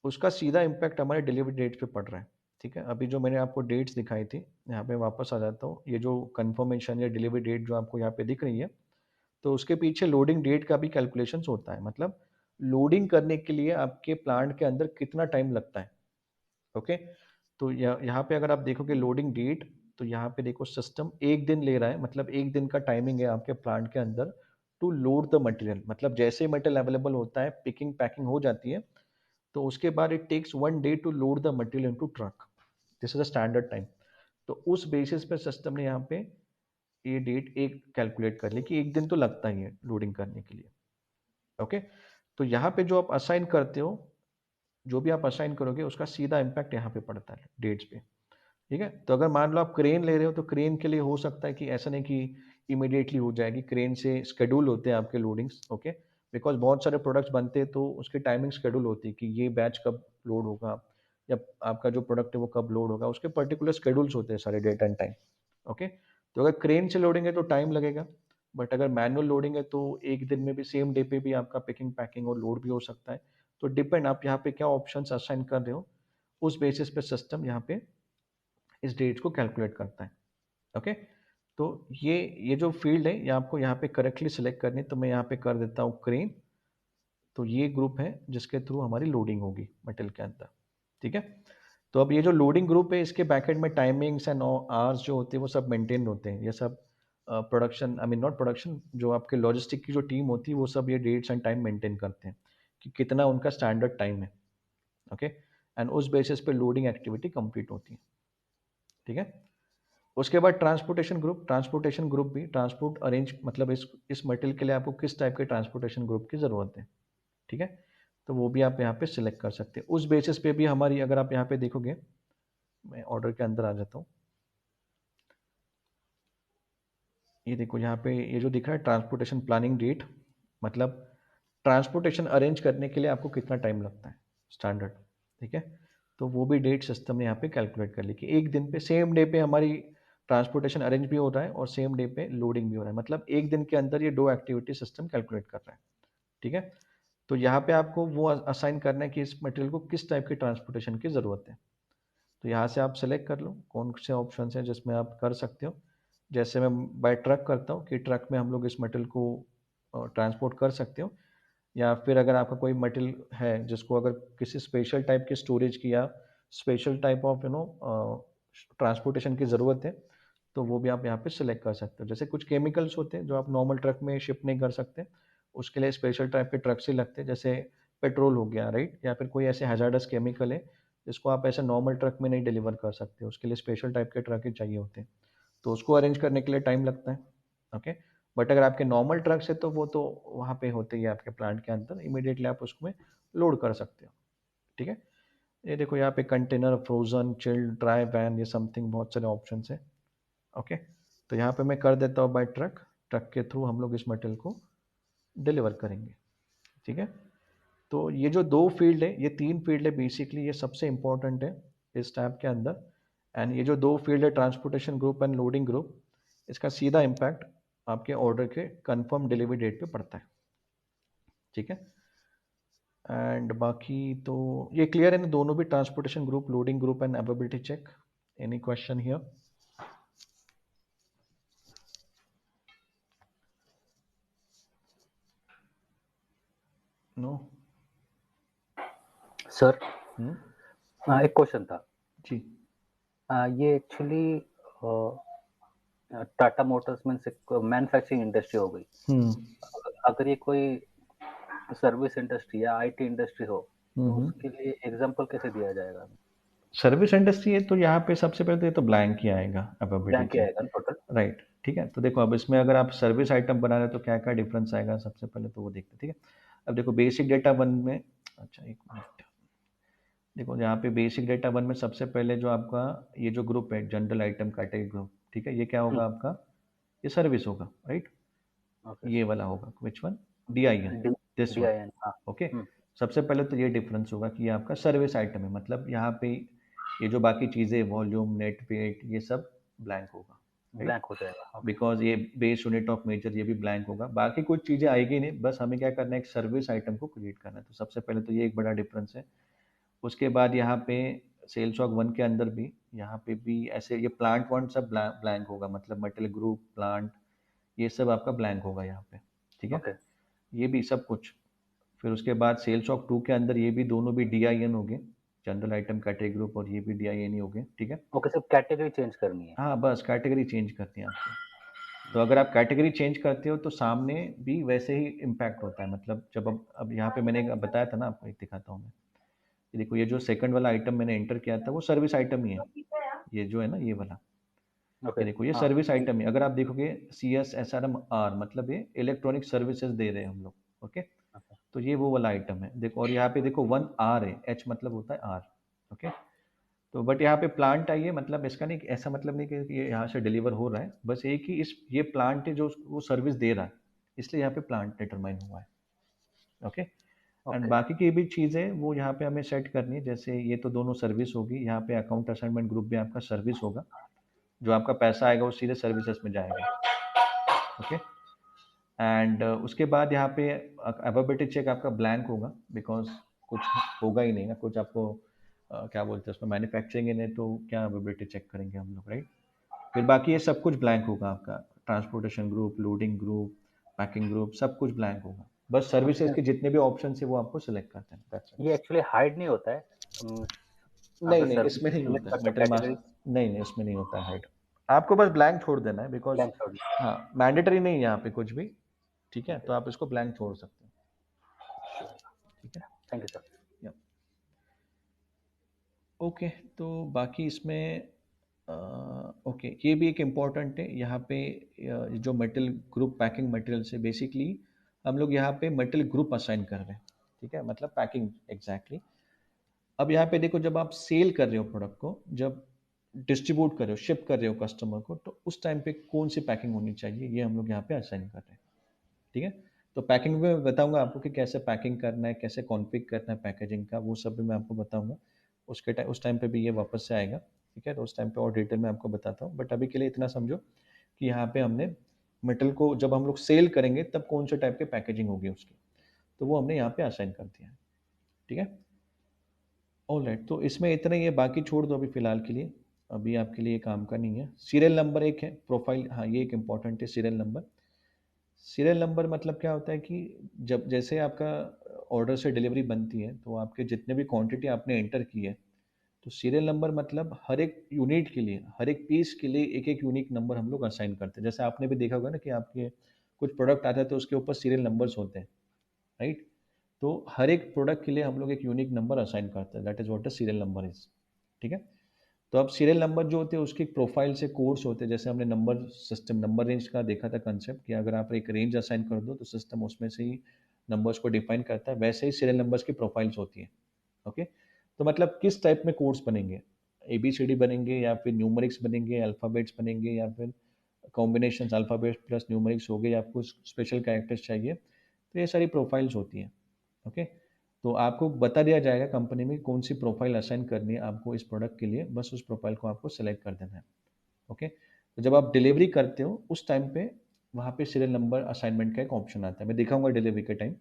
उसका सीधा इम्पैक्ट हमारे डिलीवरी डेट पे पड़ रहा है, ठीक है? अभी जो मैंने आपको डेट्स दिखाई थी, यहाँ पे वापस आ जाता हूँ। ये जो कन्फर्मेशन या डिलीवरी डेट जो आपको यहाँ पे दिख रही है, तो उसके पीछे लोडिंग डेट का भी कैलकुलेशंस होता है। मतलब लोडिंग करने के लिए आपके प्लांट के अंदर कितना टाइम लगता है, ओके? तो यहाँ पे अगर आप देखोगे लोडिंग डेट, तो यहाँ पे देखो सिस्टम 1 दिन ले रहा है, मतलब 1 दिन का टाइमिंग है आपके प्लांट के अंदर टू लोड द मटेरियल। मतलब जैसे ही मटेरियल अवेलेबल होता है, पिकिंग पैकिंग हो जाती है, तो उसके बाद it takes 1 day to load the material into truck. This is a standard time. तो उस बेसिस पे सिस्टम ने यहाँ पे ये डेट एक कैलकुलेट कर ली कि 1 दिन तो लगता ही है लोडिंग करने के लिए, ओके? तो यहाँ पे जो आप असाइन करते हो, जो भी आप असाइन करोगे उसका सीधा इम्पैक्ट यहाँ पे पड़ता है डेट्स पे, ठीक है? तो अगर मान लो आप क्रेन ले रहे हो तो क्रेन के लिए हो सकता है कि ऐसा नहीं कि इमीडिएटली हो जाएगी, क्रेन से शेड्यूल होते हैं आपके लोडिंग्स, ओके? बिकॉज़ बहुत सारे प्रोडक्ट्स बनते हैं तो उसकी टाइमिंग शेड्यूल होती है कि ये बैच कब लोड होगा या आपका जो प्रोडक्ट है वो कब लोड होगा, उसके पर्टिकुलर शेड्यूल्स होते हैं सारे डेट एंड टाइम, ओके? तो अगर क्रेन से लोडिंग है तो टाइम लगेगा, बट अगर मैनुअल लोडिंग है तो एक दिन में भी सेम डे पे भी आपका पिकिंग, पैकिंग और लोड भी हो सकता है। तो डिपेंड आप यहाँ पे क्या ऑप्शंस असाइन कर रहे हो, उस बेसिस पे सिस्टम यहाँ पे इस डेट को कैलकुलेट करता है, ओके? तो ये जो फील्ड है ये आपको यहाँ पे करेक्टली सिलेक्ट करनी है, तो मैं यहाँ पे कर देता हूँ क्रेन। तो ये ग्रुप है जिसके थ्रू हमारी लोडिंग होगी मटेरियल के अंदर, ठीक है? तो अब ये जो लोडिंग ग्रुप है इसके बैकएंड में टाइमिंग्स एंड आवर्स जो होते हैं वो सब मेंटेन होते हैं। ये सब production, I mean not production, जो आपके लॉजिस्टिक की जो टीम होती है वो सब ये डेट्स एंड टाइम मेंटेन करते हैं कि कितना उनका स्टैंडर्ड टाइम है, ओके? एंड उस बेसिस पे लोडिंग एक्टिविटी कंप्लीट होती है, ठीक है? उसके बाद ट्रांसपोर्टेशन ग्रुप भी ट्रांसपोर्ट अरेंज, मतलब इस मटेरियल के लिए आपको किस टाइप के ट्रांसपोर्टेशन ग्रुप की ज़रूरत है, ठीक है? तो वो भी आप यहाँ पे सिलेक्ट कर सकते हैं। उस बेसिस पे भी हमारी, अगर आप यहाँ पे देखोगे, मैं ऑर्डर के अंदर आ जाता हूँ। ये देखो यहाँ पे ये जो दिख रहा है ट्रांसपोर्टेशन प्लानिंग डेट, मतलब ट्रांसपोर्टेशन अरेंज करने के लिए आपको कितना टाइम लगता है स्टैंडर्ड, ठीक है? तो वो भी डेट सिस्टम ने यहाँ पे कैलकुलेट कर ली कि एक दिन पे, सेम डे पे हमारी ट्रांसपोर्टेशन अरेंज भी हो रहा है और सेम डे पे लोडिंग भी हो रहा है। मतलब एक दिन के अंदर ये दो एक्टिविटी सिस्टम कैलकुलेट कर रहा है, ठीक है? तो यहाँ पे आपको वो असाइन करना है कि इस मटेरियल को किस टाइप की ट्रांसपोर्टेशन की ज़रूरत है। तो यहाँ से आप सेलेक्ट कर लो कौन से ऑप्शन हैं जिसमें आप कर सकते हो। जैसे मैं बाय ट्रक करता हूँ कि ट्रक में हम लोग इस मटेरियल को ट्रांसपोर्ट कर सकते हो, या फिर अगर आपका कोई मटेरियल है जिसको अगर किसी स्पेशल टाइप की स्टोरेज की या स्पेशल टाइप ऑफ ट्रांसपोर्टेशन की ज़रूरत है, तो वो भी आप यहाँ पे सिलेक्ट कर सकते हो। जैसे कुछ केमिकल्स होते हैं जो आप नॉर्मल ट्रक में शिप नहीं कर सकते, उसके लिए स्पेशल टाइप के ट्रक्स ही लगते हैं, जैसे पेट्रोल हो गया, राइट, या फिर कोई ऐसे हैजार्डस केमिकल है जिसको आप ऐसे नॉर्मल ट्रक में नहीं डिलीवर कर सकते, उसके लिए स्पेशल टाइप के ट्रक ही चाहिए होते हैं, तो उसको अरेंज करने के लिए टाइम लगता है। ओके, बट अगर आपके नॉर्मल ट्रक्स है तो वो तो वहाँ पे होते ही है आपके प्लांट के अंदर, इमीडिएटली आप उसमें लोड कर सकते हो। ठीक है, ये देखो यहाँ पे container, frozen, chilled, dry, van, ये समथिंग बहुत सारे ऑप्शन है। ओके, तो यहाँ पे मैं कर देता हूँ बाय ट्रक, ट्रक के थ्रू हम लोग इस मटेरियल को डिलीवर करेंगे। ठीक है, तो ये जो 2 फील्ड है, ये 3 फील्ड है बेसिकली, ये सबसे इंपॉर्टेंट है इस टैब के अंदर। एंड ये जो 2 फील्ड है, transportation group and loading group, इसका सीधा इम्पैक्ट आपके ऑर्डर के कंफर्म डिलीवरी डेट पे पड़ता है। ठीक है, एंड बाकी तो ये क्लियर है ना, दोनों भी transportation group, loading group and availability check. Any question here? No? Sir hmm, एक क्वेश्चन था। जी। ये एक्चुअली टाटा मोटर्स में मैन्युफैक्चरिंग इंडस्ट्री हो गई। अगर ये कोई सर्विस इंडस्ट्री या आईटी इंडस्ट्री हो तो उसके लिए एग्जांपल कैसे दिया जाएगा? सर्विस इंडस्ट्री है तो यहाँ पे सबसे पहले तो ये तो ब्लैंक ही आएगा अवेलेबिलिटी ब्लैंक ही चेक, आएगा टोटल। राइट। ठीक है, तो देखो अब इसमें अगर आप सर्विस आइटम बना रहे हो तो क्या क्या डिफरेंस आएगा सबसे पहले तो वो देखते हैं। ठीक है, अब देखो बेसिक डेटा वन में, अच्छा एक मिनट, देखो यहाँ पे बेसिक डेटा वन में सबसे पहले जो आपका ये जो ग्रुप है, जनरल आइटम कैटेगरी ग्रुप, ठीक है, ये क्या होगा आपका, ये सर्विस होगा, राइट। ओके। ये वाला होगा, which one, DIN, this one. DIN। हाँ। ओके, सबसे पहले तो ये डिफरेंस होगा कि ये आपका सर्विस आइटम है, मतलब यहाँ पे ये जो बाकी चीज़ें, वॉल्यूम, नेट वेट, ये सब ब्लैंक होगा, ब्लैंक हो जाएगा। बिकॉज ये बेस यूनिट ऑफ मेजर, ये भी ब्लैंक होगा। बाकी कुछ चीज़ें आएगी नहीं, बस हमें क्या करना है, एक सर्विस आइटम को क्रिएट करना है। तो सबसे पहले तो ये एक बड़ा डिफरेंस है। उसके बाद यहाँ पे सेल्स ऑफ वन के अंदर भी, यहाँ पे भी ऐसे ये प्लांट वन सब ब्लैंक होगा, मतलब मटेरियल ग्रुप, प्लांट, ये सब आपका ब्लैंक होगा यहाँ पे। ठीक है, ओके। ये भी सब कुछ। फिर उसके बाद सेल्स ऑफ टू के अंदर ये भी दोनों भी DIN हो गए, जनरल आइटम कैटेगरी ग्रुप, और ये भी DIN ही हो गए। ठीक है, ओके, सिर्फ कैटेगरी चेंज करनी है। हाँ बस कैटेगरी चेंज करनी है आपको। तो अगर आप कैटेगरी चेंज करते हो तो सामने भी वैसे ही इम्पैक्ट होता है, मतलब जब अब यहाँ पे मैंने बताया था ना आपको, एक दिखाता हूँ मैं, ये देखो, ये जो सेकंड वाला आइटम मैंने एंटर किया था वो सर्विस आइटम ही है, ये जो है ना ये वाला, ओके। ये देखो ये हाँ। सर्विस आइटम है। अगर आप देखोगे CSSRM-R, मतलब ये इलेक्ट्रॉनिक सर्विसेज दे रहे हैं हम लोग। ओके, तो ये वो वाला आइटम है, देखो, और यहाँ पे देखो 1R है, H मतलब होता है R। ओके, तो बट यहाँ पे प्लांट आई है, मतलब इसका नहीं, ऐसा मतलब नहीं कि ये यहाँ से डिलीवर हो रहा है, बस ये कि इस ये प्लांट है जो वो सर्विस दे रहा है, इसलिए यहाँ पे प्लांट डिटरमाइन हुआ है। ओके, एंड बाकी की भी चीज़ें वो यहाँ पे हमें सेट करनी है, जैसे ये तो दोनों सर्विस होगी, यहाँ पे अकाउंट असाइनमेंट ग्रुप भी आपका सर्विस होगा, जो आपका पैसा आएगा वो सीधे सर्विसेज में जाएगा। ओके, एंड उसके बाद यहाँ पे अवेलेबिलिटी चेक आपका ब्लैंक होगा, बिकॉज कुछ होगा ही नहीं ना, कुछ आपको क्या बोलते हैं उसमें, मैन्युफैक्चरिंग है, तो क्या अवेलेबिलिटी चेक करेंगे हम लोग, राइट। फिर बाकी ये सब कुछ ब्लैंक होगा आपका, transportation group, loading group, packing group, सब कुछ ब्लैंक होगा, बस सर्विसेज के जितने भी ऑप्शन है वो आपको सिलेक्ट करते हैं, that's it। ये एक्चुअली हाइड नहीं होता है। नहीं अगर नहीं, सर्विस इसमें नहीं सेलेक्ट होता है करते मटेरियल मास, कैटेगरी नहीं नहीं, इसमें नहीं होता है हाइड, आपको बस ब्लैंक छोड़ देना है, बिकॉज ब्लैंक छोड़ दीजिए। हाँ मैंडेटरी नहीं है यहाँ पे कुछ भी। ठीक है, तो आप इसको ब्लैंक छोड़ सकते हैं। ठीक है, थैंक यू सर। या ओके, तो बाकी इसमें ओके, ये भी एक इम्पॉर्टेंट है यहाँ पे, जो मटेरियल ग्रुप पैकिंग मटेरियल से बेसिकली हम लोग यहाँ पे मटेरियल ग्रुप असाइन कर रहे हैं। ठीक है, मतलब पैकिंग एग्जैक्टली। अब यहाँ पे देखो, जब आप सेल कर रहे हो प्रोडक्ट को, जब डिस्ट्रीब्यूट कर रहे हो, शिप कर रहे हो कस्टमर को, तो उस टाइम पे कौन सी पैकिंग होनी चाहिए, ये हम लोग यहाँ पे असाइन कर रहे हैं। ठीक है, तो पैकिंग में बताऊंगा आपको कि कैसे पैकिंग करना है, कैसे कॉन्फ़िग करना है पैकेजिंग का, वो सब भी मैं आपको बताऊंगा। उस टाइम पे भी ये वापस से आएगा। ठीक है, तो उस टाइम पे और डिटेल में आपको बताता हूँ, बट अभी के लिए इतना समझो कि यहाँ पे हमने मेटल को जब हम लोग सेल करेंगे तब कौन से टाइप की पैकेजिंग होगी उसकी, तो वो हमने यहाँ पे असाइन कर दिया है। ठीक है, ऑलराइट, तो इसमें इतना ही है, बाकी छोड़ दो अभी फ़िलहाल के लिए, अभी आपके लिए काम का नहीं है। सीरियल नंबर एक है, प्रोफ़ाइल, हाँ, ये एक इम्पॉर्टेंट है सीरियल नंबर। सीरियल नंबर मतलब क्या होता है कि जब जैसे आपका ऑर्डर से डिलीवरी बनती है, तो आपके जितने भी क्वांटिटी आपने एंटर की है, तो सीरियल नंबर मतलब हर एक यूनिट के लिए, हर एक पीस के लिए एक-एक यूनिक नंबर हम लोग असाइन करते हैं। जैसे आपने भी देखा होगा ना कि आपके कुछ प्रोडक्ट आता है तो उसके ऊपर सीरियल नंबर्स होते हैं, राइट? तो हर एक प्रोडक्ट के लिए हम लोग एक यूनिक नंबर असाइन करते हैं, that is what a serial number is, ठीक है? तो अब सीरियल नंबर जो होते हैं उसकी एक प्रोफाइल से कोड्स होते हैं, जैसे हमने नंबर सिस्टम, नंबर रेंज का देखा था कंसेप्ट कि अगर आप एक रेंज असाइन कर दो तो सिस्टम उसमें से ही नंबर्स को डिफाइन करता है, वैसे ही सीरियल नंबर्स की प्रोफाइल्स होती हैं। ओके, तो मतलब किस टाइप में कोड्स बनेंगे, एबीसीडी बनेंगे या फिर न्यूमेरिक्स बनेंगे, अल्फ़ाबेट्स बनेंगे या फिर कॉम्बिनेशंस अल्फ़ाबेट्स प्लस न्यूमेरिक्स हो गए या आपको स्पेशल कैरेक्टर्स चाहिए, तो ये सारी प्रोफाइल्स होती हैं। ओके, तो आपको बता दिया जाएगा कंपनी में कौन सी प्रोफाइल असाइन करनी है आपको इस प्रोडक्ट के लिए, बस उस प्रोफाइल को आपको सेलेक्ट कर देना है। ओके, तो जब आप डिलीवरी करते हो उस टाइम पे वहाँ पे सीरियल नंबर असाइनमेंट का एक ऑप्शन आता है, मैं दिखाऊंगा डिलीवरी के टाइम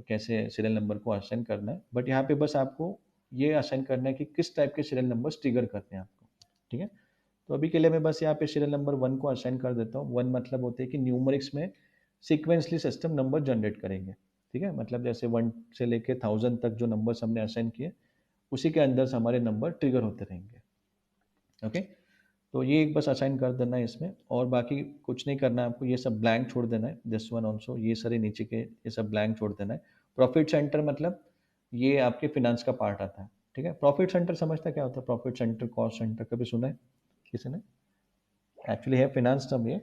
कैसे सीरियल नंबर को असाइन करना है, बट यहाँ पे बस आपको ये असाइन करना है कि किस टाइप के सीरियल नंबर्स ट्रिगर करते हैं आपको, ठीक है? तो अभी के लिए मैं बस यहाँ पे सीरियल नंबर 1 को असाइन कर देता हूँ। 1 मतलब होते हैं कि न्यूमेरिक्स में सीक्वेंसली सिस्टम नंबर जनरेट करेंगे, ठीक है? मतलब जैसे 1 से लेके 1000 तक जो नंबर्स हमने असाइन किए, उसी के अंदर से हमारे नंबर ट्रिगर होते रहेंगे। ओके? तो ये एक बस असाइन कर देना है इसमें, और बाकी कुछ नहीं करना है आपको, ये सब ब्लैंक छोड़ देना है, दिस वन ऑल्सो, ये सारे नीचे के ये सब ब्लैंक छोड़ देना है। प्रॉफिट सेंटर मतलब ये आपके फिनांस का पार्ट आता है, ठीक है? प्रॉफिट सेंटर समझता क्या होता है? प्रॉफिट सेंटर, कॉस्ट सेंटर कभी सुना है किसी ने? एक्चुअली है फिनांस टर्म ये।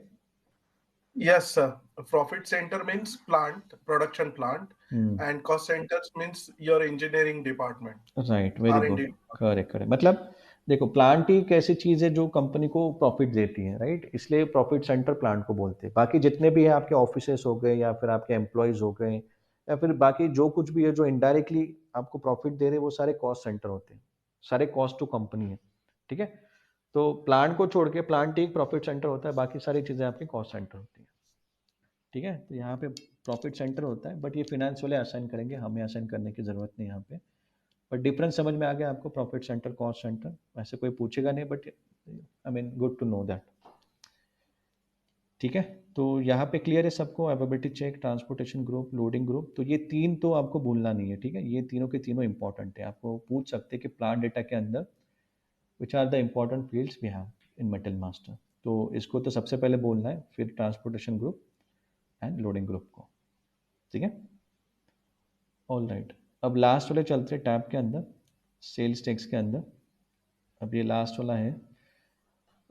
Yes, sir. Profit center means plant, production plant, hmm, and cost centers means your engineering department, right, very good, R&D. Correct, correct. मतलब देखो, प्लांट ही एक ऐसी चीज़ है जो कंपनी को प्रॉफिट देती है, राइट? इसलिए प्रॉफिट सेंटर प्लांट को बोलते हैं। बाकी जितने भी हैं आपके ऑफिसेज़ हो गए या फिर आपके एम्प्लॉइज़ हो गए या फिर बाकी जो कुछ भी है जो इनडायरेक्टली आपको प्रॉफिट दे रहे हैं, वो सारे कॉस्ट सेंटर होते हैं। सारे कॉस्ट टू कंपनी है, ठीक है? तो प्लांट को छोड़ के प्लांट ही एक प्रॉफिट सेंटर होता है, बाकी सारी चीज़ें आपकी कॉस्ट सेंटर होती हैं, ठीक है? तो यहाँ पे प्रॉफिट सेंटर होता है, बट ये फाइनेंस वाले असाइन करेंगे, हमें असाइन करने की ज़रूरत नहीं है यहाँ पे। बट डिफरेंस समझ में आ गया आपको, प्रॉफिट सेंटर, कॉस्ट सेंटर? वैसे कोई पूछेगा नहीं, but I mean good to know that, ठीक है? तो यहाँ पे क्लियर है सबको, availability check, transportation group, loading group, तो ये 3 तो आपको भूलना नहीं है, ठीक है? ये तीनों के तीनों इंपॉर्टेंट है। आपको पूछ सकते हैं कि प्लांट डेटा के अंदर which are the important fields we have in metal master, तो इसको तो सबसे पहले बोलना है, फिर transportation group and loading group को, ठीक है? ऑलराइट, अब लास्ट वाले चलते हैं टैब के अंदर, सेल्स टैक्स के अंदर। अब ये लास्ट वाला है।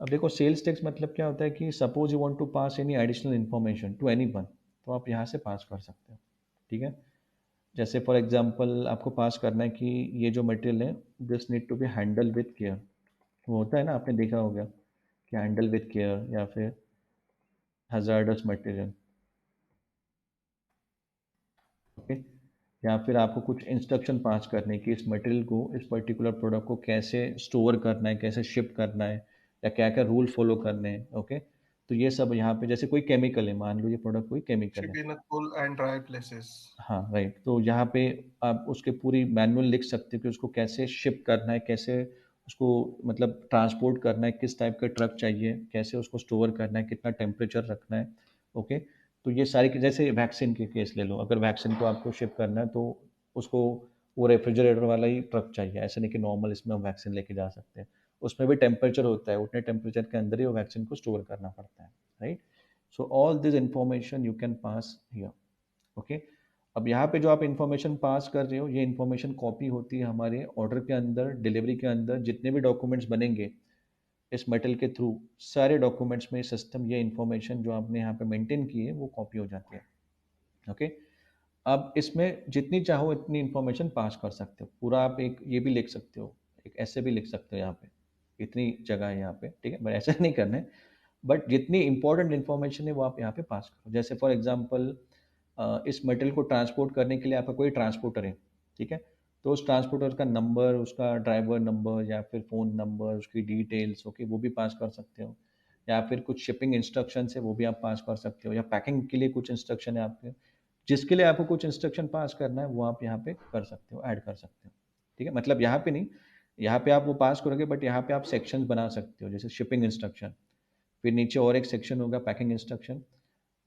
अब देखो, सेल्स टैक्स मतलब क्या होता है कि suppose you want to pass any additional information to anyone, तो आप यहाँ से पास कर सकते हो, ठीक है? जैसे फॉर एग्जांपल आपको पास करना है कि ये जो मटेरियल है, this need to be handle with care, वो होता है ना, आपने देखा होगा कि हैंडल विथ केयर या फिर हैजार्डस मटेरियल, ओके? या फिर आपको कुछ इंस्ट्रक्शन पास करने की इस मटेरियल को, इस पर्टिकुलर प्रोडक्ट को कैसे स्टोर करना है, कैसे शिप करना है, या क्या क्या रूल फॉलो करने हैं, ओके? तो ये सब यहाँ पे, जैसे कोई केमिकल है, मान लो ये प्रोडक्ट कोई केमिकल Ship है, in a cool and dry places. हाँ, राइट, तो यहाँ पे आप उसके पूरी मैनुअल लिख सकते हो कि उसको कैसे शिप करना है, कैसे उसको मतलब ट्रांसपोर्ट करना है, किस टाइप का ट्रक चाहिए, कैसे उसको स्टोर करना है, कितना टेम्परेचर रखना है, ओके? तो ये सारी जैसे वैक्सीन के केस ले लो, अगर वैक्सीन को आपको शिप करना है तो उसको वो रेफ्रिजरेटर वाला ही ट्रक चाहिए, ऐसा नहीं कि नॉर्मल इसमें हम वैक्सीन लेके जा सकते हैं, उसमें भी टेम्परेचर होता है, उतने टेम्परेचर के अंदर ही वो वैक्सीन को स्टोर करना पड़ता है, right? So all this information you can pass here, okay? अब यहाँ पे जो आप इन्फॉर्मेशन पास कर रहे हो, ये इन्फॉर्मेशन कॉपी होती है हमारे ऑर्डर के अंदर, डिलीवरी के अंदर जितने भी डॉक्यूमेंट्स बनेंगे इस मेटल के थ्रू, सारे डॉक्यूमेंट्स में सिस्टम ये इन्फॉर्मेशन जो आपने यहाँ पे मेंटेन की है वो कॉपी हो जाती है, ओके? अब इसमें जितनी चाहो इतनी इन्फॉर्मेशन पास कर सकते हो, पूरा आप एक ये भी लिख सकते हो, एक ऐसे भी लिख सकते हो यहाँ पे, इतनी जगह है यहाँ पे, ठीक है? बट ऐसा नहीं करना है, बट जितनी इंपॉर्टेंट इन्फॉर्मेशन है वो आप यहाँ पे पास करो। जैसे फॉर एग्जांपल इस मटेरियल को ट्रांसपोर्ट करने के लिए आपका कोई ट्रांसपोर्टर है, ठीक है? तो उस ट्रांसपोर्टर का नंबर, उसका ड्राइवर नंबर या फिर फ़ोन नंबर, उसकी डिटेल्स, ओके, वो भी पास कर सकते हो, या फिर कुछ शिपिंग इंस्ट्रक्शंस है वो भी आप पास कर सकते हो, या पैकिंग के लिए कुछ इंस्ट्रक्शन है आपके, जिसके लिए आपको कुछ इंस्ट्रक्शन पास करना है वो आप यहाँ पे कर सकते हो, ऐड कर सकते हो, ठीक है, मतलब यहाँ पे नहीं, यहाँ पे आप वो पास करोगे बट यहाँ पे आप सेक्शंस बना सकते हो, जैसे शिपिंग इंस्ट्रक्शन, फिर नीचे और एक सेक्शन होगा पैकिंग इंस्ट्रक्शन,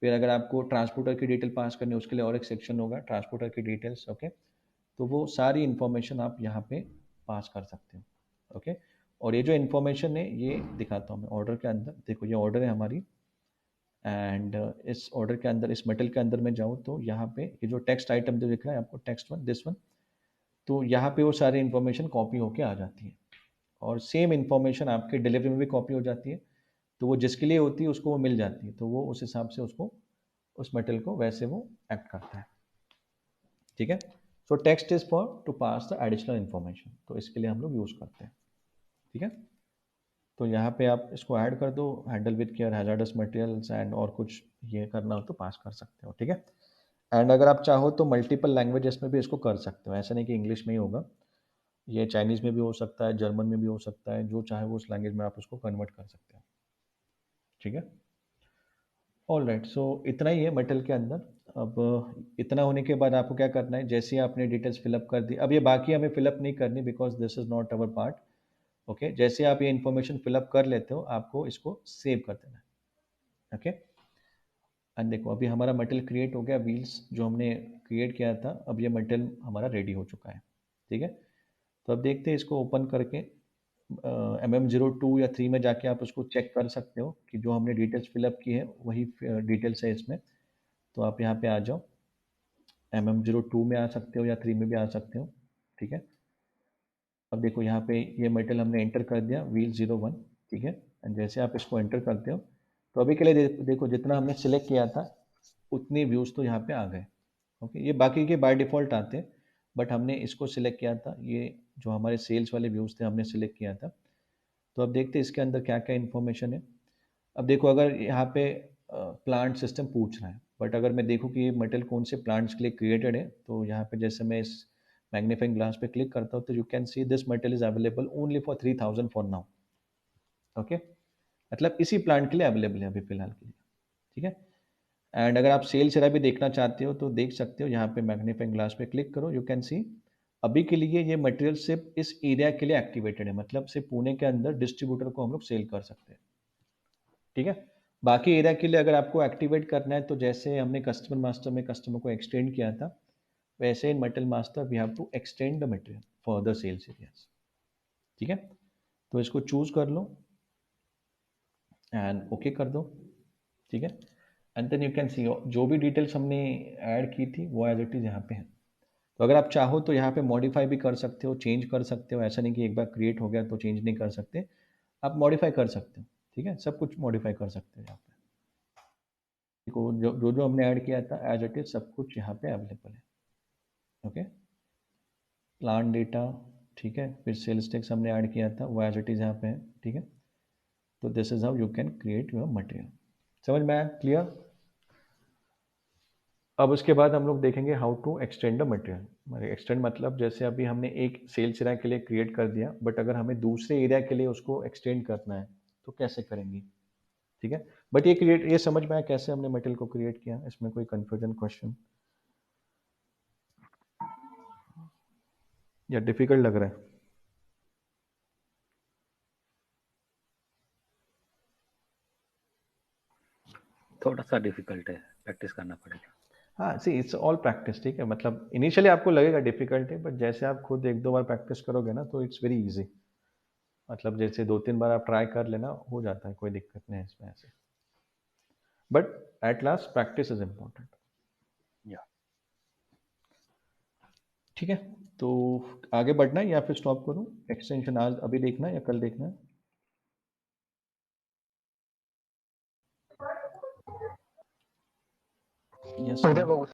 फिर अगर आपको ट्रांसपोर्टर की डिटेल पास करनी है उसके लिए और एक सेक्शन होगा ट्रांसपोर्टर की डिटेल्स। ओके, तो वो सारी इन्फॉर्मेशन आप यहाँ पे पास कर सकते हो। ओके, और ये जो इन्फॉर्मेशन है ये दिखाता हूँ मैं ऑर्डर के अंदर। देखो ये ऑर्डर है हमारी, एंड इस ऑर्डर के अंदर, इस मेटल के अंदर मैं जाऊँ तो यहाँ पे ये जो टेक्स्ट आइटम जो दिख रहा है आपको, टेक्स्ट वन, दिस वन, तो यहाँ पे वो सारी इन्फॉर्मेशन कॉपी होके आ जाती है, और सेम इन्फॉर्मेशन आपके डिलीवरी में भी कॉपी हो जाती है। तो वो जिसके लिए होती है उसको वो मिल जाती है, तो वो उस हिसाब से उसको, उस मेटल को वैसे वो एक्ट करता है। ठीक है, so text is for to pass the additional information, तो इसके लिए हम लोग यूज़ करते हैं। ठीक है, तो यहाँ पे आप इसको ऐड कर दो, handle with care hazards materials, and और कुछ ये करना हो तो पास कर सकते हो। ठीक है, एंड अगर आप चाहो तो मल्टीपल लैंग्वेजेस में भी इसको कर सकते हो, ऐसा नहीं कि इंग्लिश में ही होगा, ये चाइनीज़ में भी हो सकता है, जर्मन में भी हो सकता है, जो चाहे वो उस लैंग्वेज में आप उसको कन्वर्ट कर सकते हो। ठीक है, ऑल राइट, सो इतना ही है मेटल के अंदर। अब इतना होने के बाद आपको क्या करना है, जैसे ही आपने डिटेल्स फिलअप कर दी, अब ये बाकी हमें फिलअप नहीं करनी because this is not our part. Okay, जैसे आप ये इन्फॉर्मेशन फिलअप कर लेते हो आपको इसको सेव कर देना है। ओके, एंड देखो अभी हमारा मटेरियल क्रिएट हो गया, व्हील्स जो हमने क्रिएट किया था, अब ये मटेरियल हमारा रेडी हो चुका है। ठीक है, तो अब देखते हैं इसको ओपन करके, MM02 या 3 में जाके आप उसको चेक कर सकते हो कि जो हमने डिटेल्स फिलअप की है वही डिटेल्स है इसमें। तो आप यहाँ पे आ जाओ, MM02 में आ सकते हो या 3 में भी आ सकते हो। ठीक है, अब देखो यहाँ पे ये मेटल हमने एंटर कर दिया, व्हील 01। ठीक है, एंड जैसे आप इसको एंटर करते हो तो अभी के लिए देखो जितना हमने सिलेक्ट किया था उतनी व्यूज़ तो यहाँ पे आ गए। ओके, ये बाकी के बाय डिफ़ॉल्ट आते हैं, बट हमने इसको सिलेक्ट किया था, ये जो हमारे सेल्स वाले व्यूज़ थे हमने सिलेक्ट किया था। तो अब देखते हैं इसके अंदर क्या क्या इन्फॉर्मेशन है। अब देखो अगर यहाँ पे प्लांट सिस्टम पूछ रहा है, बट अगर मैं देखूँ कि ये मेटल कौन से प्लांट्स के लिए क्रिएटेड है, तो यहाँ पे जैसे मैं इस मैग्नीफाइंग ग्लास पे क्लिक करता हूँ तो you can see this metal is available only for 3000 for now. Okay, मतलब इसी प्लांट के लिए अवेलेबल है अभी फिलहाल के लिए। ठीक है, एंड अगर आप सेल्स एरिया भी देखना चाहते हो तो देख सकते हो, यहाँ पे मैग्नीफाइंग ग्लास पे क्लिक करो, यू कैन सी अभी के लिए ये मटेरियल सिर्फ इस एरिया के लिए एक्टिवेटेड है, मतलब सिर्फ पुणे के अंदर डिस्ट्रीब्यूटर को हम लोग सेल कर सकते हैं। ठीक है, बाकी एरिया के लिए अगर आपको एक्टिवेट करना है तो जैसे हमने कस्टमर मास्टर में कस्टमर को एक्सटेंड किया था, वैसे in metal master we have to extend the material for the sales areas. ठीक है, तो इसको चूज कर लो एंड ओके कर दो। ठीक है, and then you can see जो भी डिटेल्स हमने ऐड की थी वो एज इट इज यहाँ पे है। तो अगर आप चाहो तो यहाँ पे मॉडिफाई भी कर सकते हो, चेंज कर सकते हो, ऐसा नहीं कि एक बार क्रिएट हो गया तो चेंज नहीं कर सकते, आप मॉडिफाई कर सकते हो। ठीक है, सब कुछ मॉडिफाई कर सकते हो यहाँ पे। देखो जो जो हमने ऐड किया था एज इट इज सब कुछ यहाँ पे अवेलेबल है। ओके, प्लान डेटा, ठीक है, फिर सेल्स टैक्स हमने ऐड किया था वो एज इट इज यहाँ पे है। ठीक है, तो this is how you can create your material. समझ में आया? क्लियर? अब उसके बाद हम लोग देखेंगे how to extend the material. Extend मतलब जैसे अभी हमने एक सेल्स एरिया के लिए क्रिएट कर दिया, बट अगर हमें दूसरे एरिया के लिए उसको एक्सटेंड करना है तो कैसे करेंगे? ठीक है, बट ये समझ में आया कैसे हमने मटेरियल को क्रिएट किया, इसमें कोई कंफ्यूजन क्वेश्चन या डिफिकल्ट लग रहा है? थोड़ा सा डिफिकल्ट है, प्रैक्टिस करना पड़ेगा। हाँ, सी इट्स ऑल प्रैक्टिस। ठीक है, मतलब इनिशियली आपको लगेगा डिफिकल्ट है, बट जैसे आप खुद एक दो बार प्रैक्टिस करोगे ना तो इट्स वेरी इजी। मतलब जैसे 2-3 बार आप ट्राई कर लेना हो जाता है, कोई दिक्कत नहीं है इसमें ऐसे, but at last practice is important. या ठीक है, तो आगे बढ़ना है या फिर स्टॉप करूं? एक्सटेंशन आज अभी देखना है या कल देखना है? यस उद्या बघू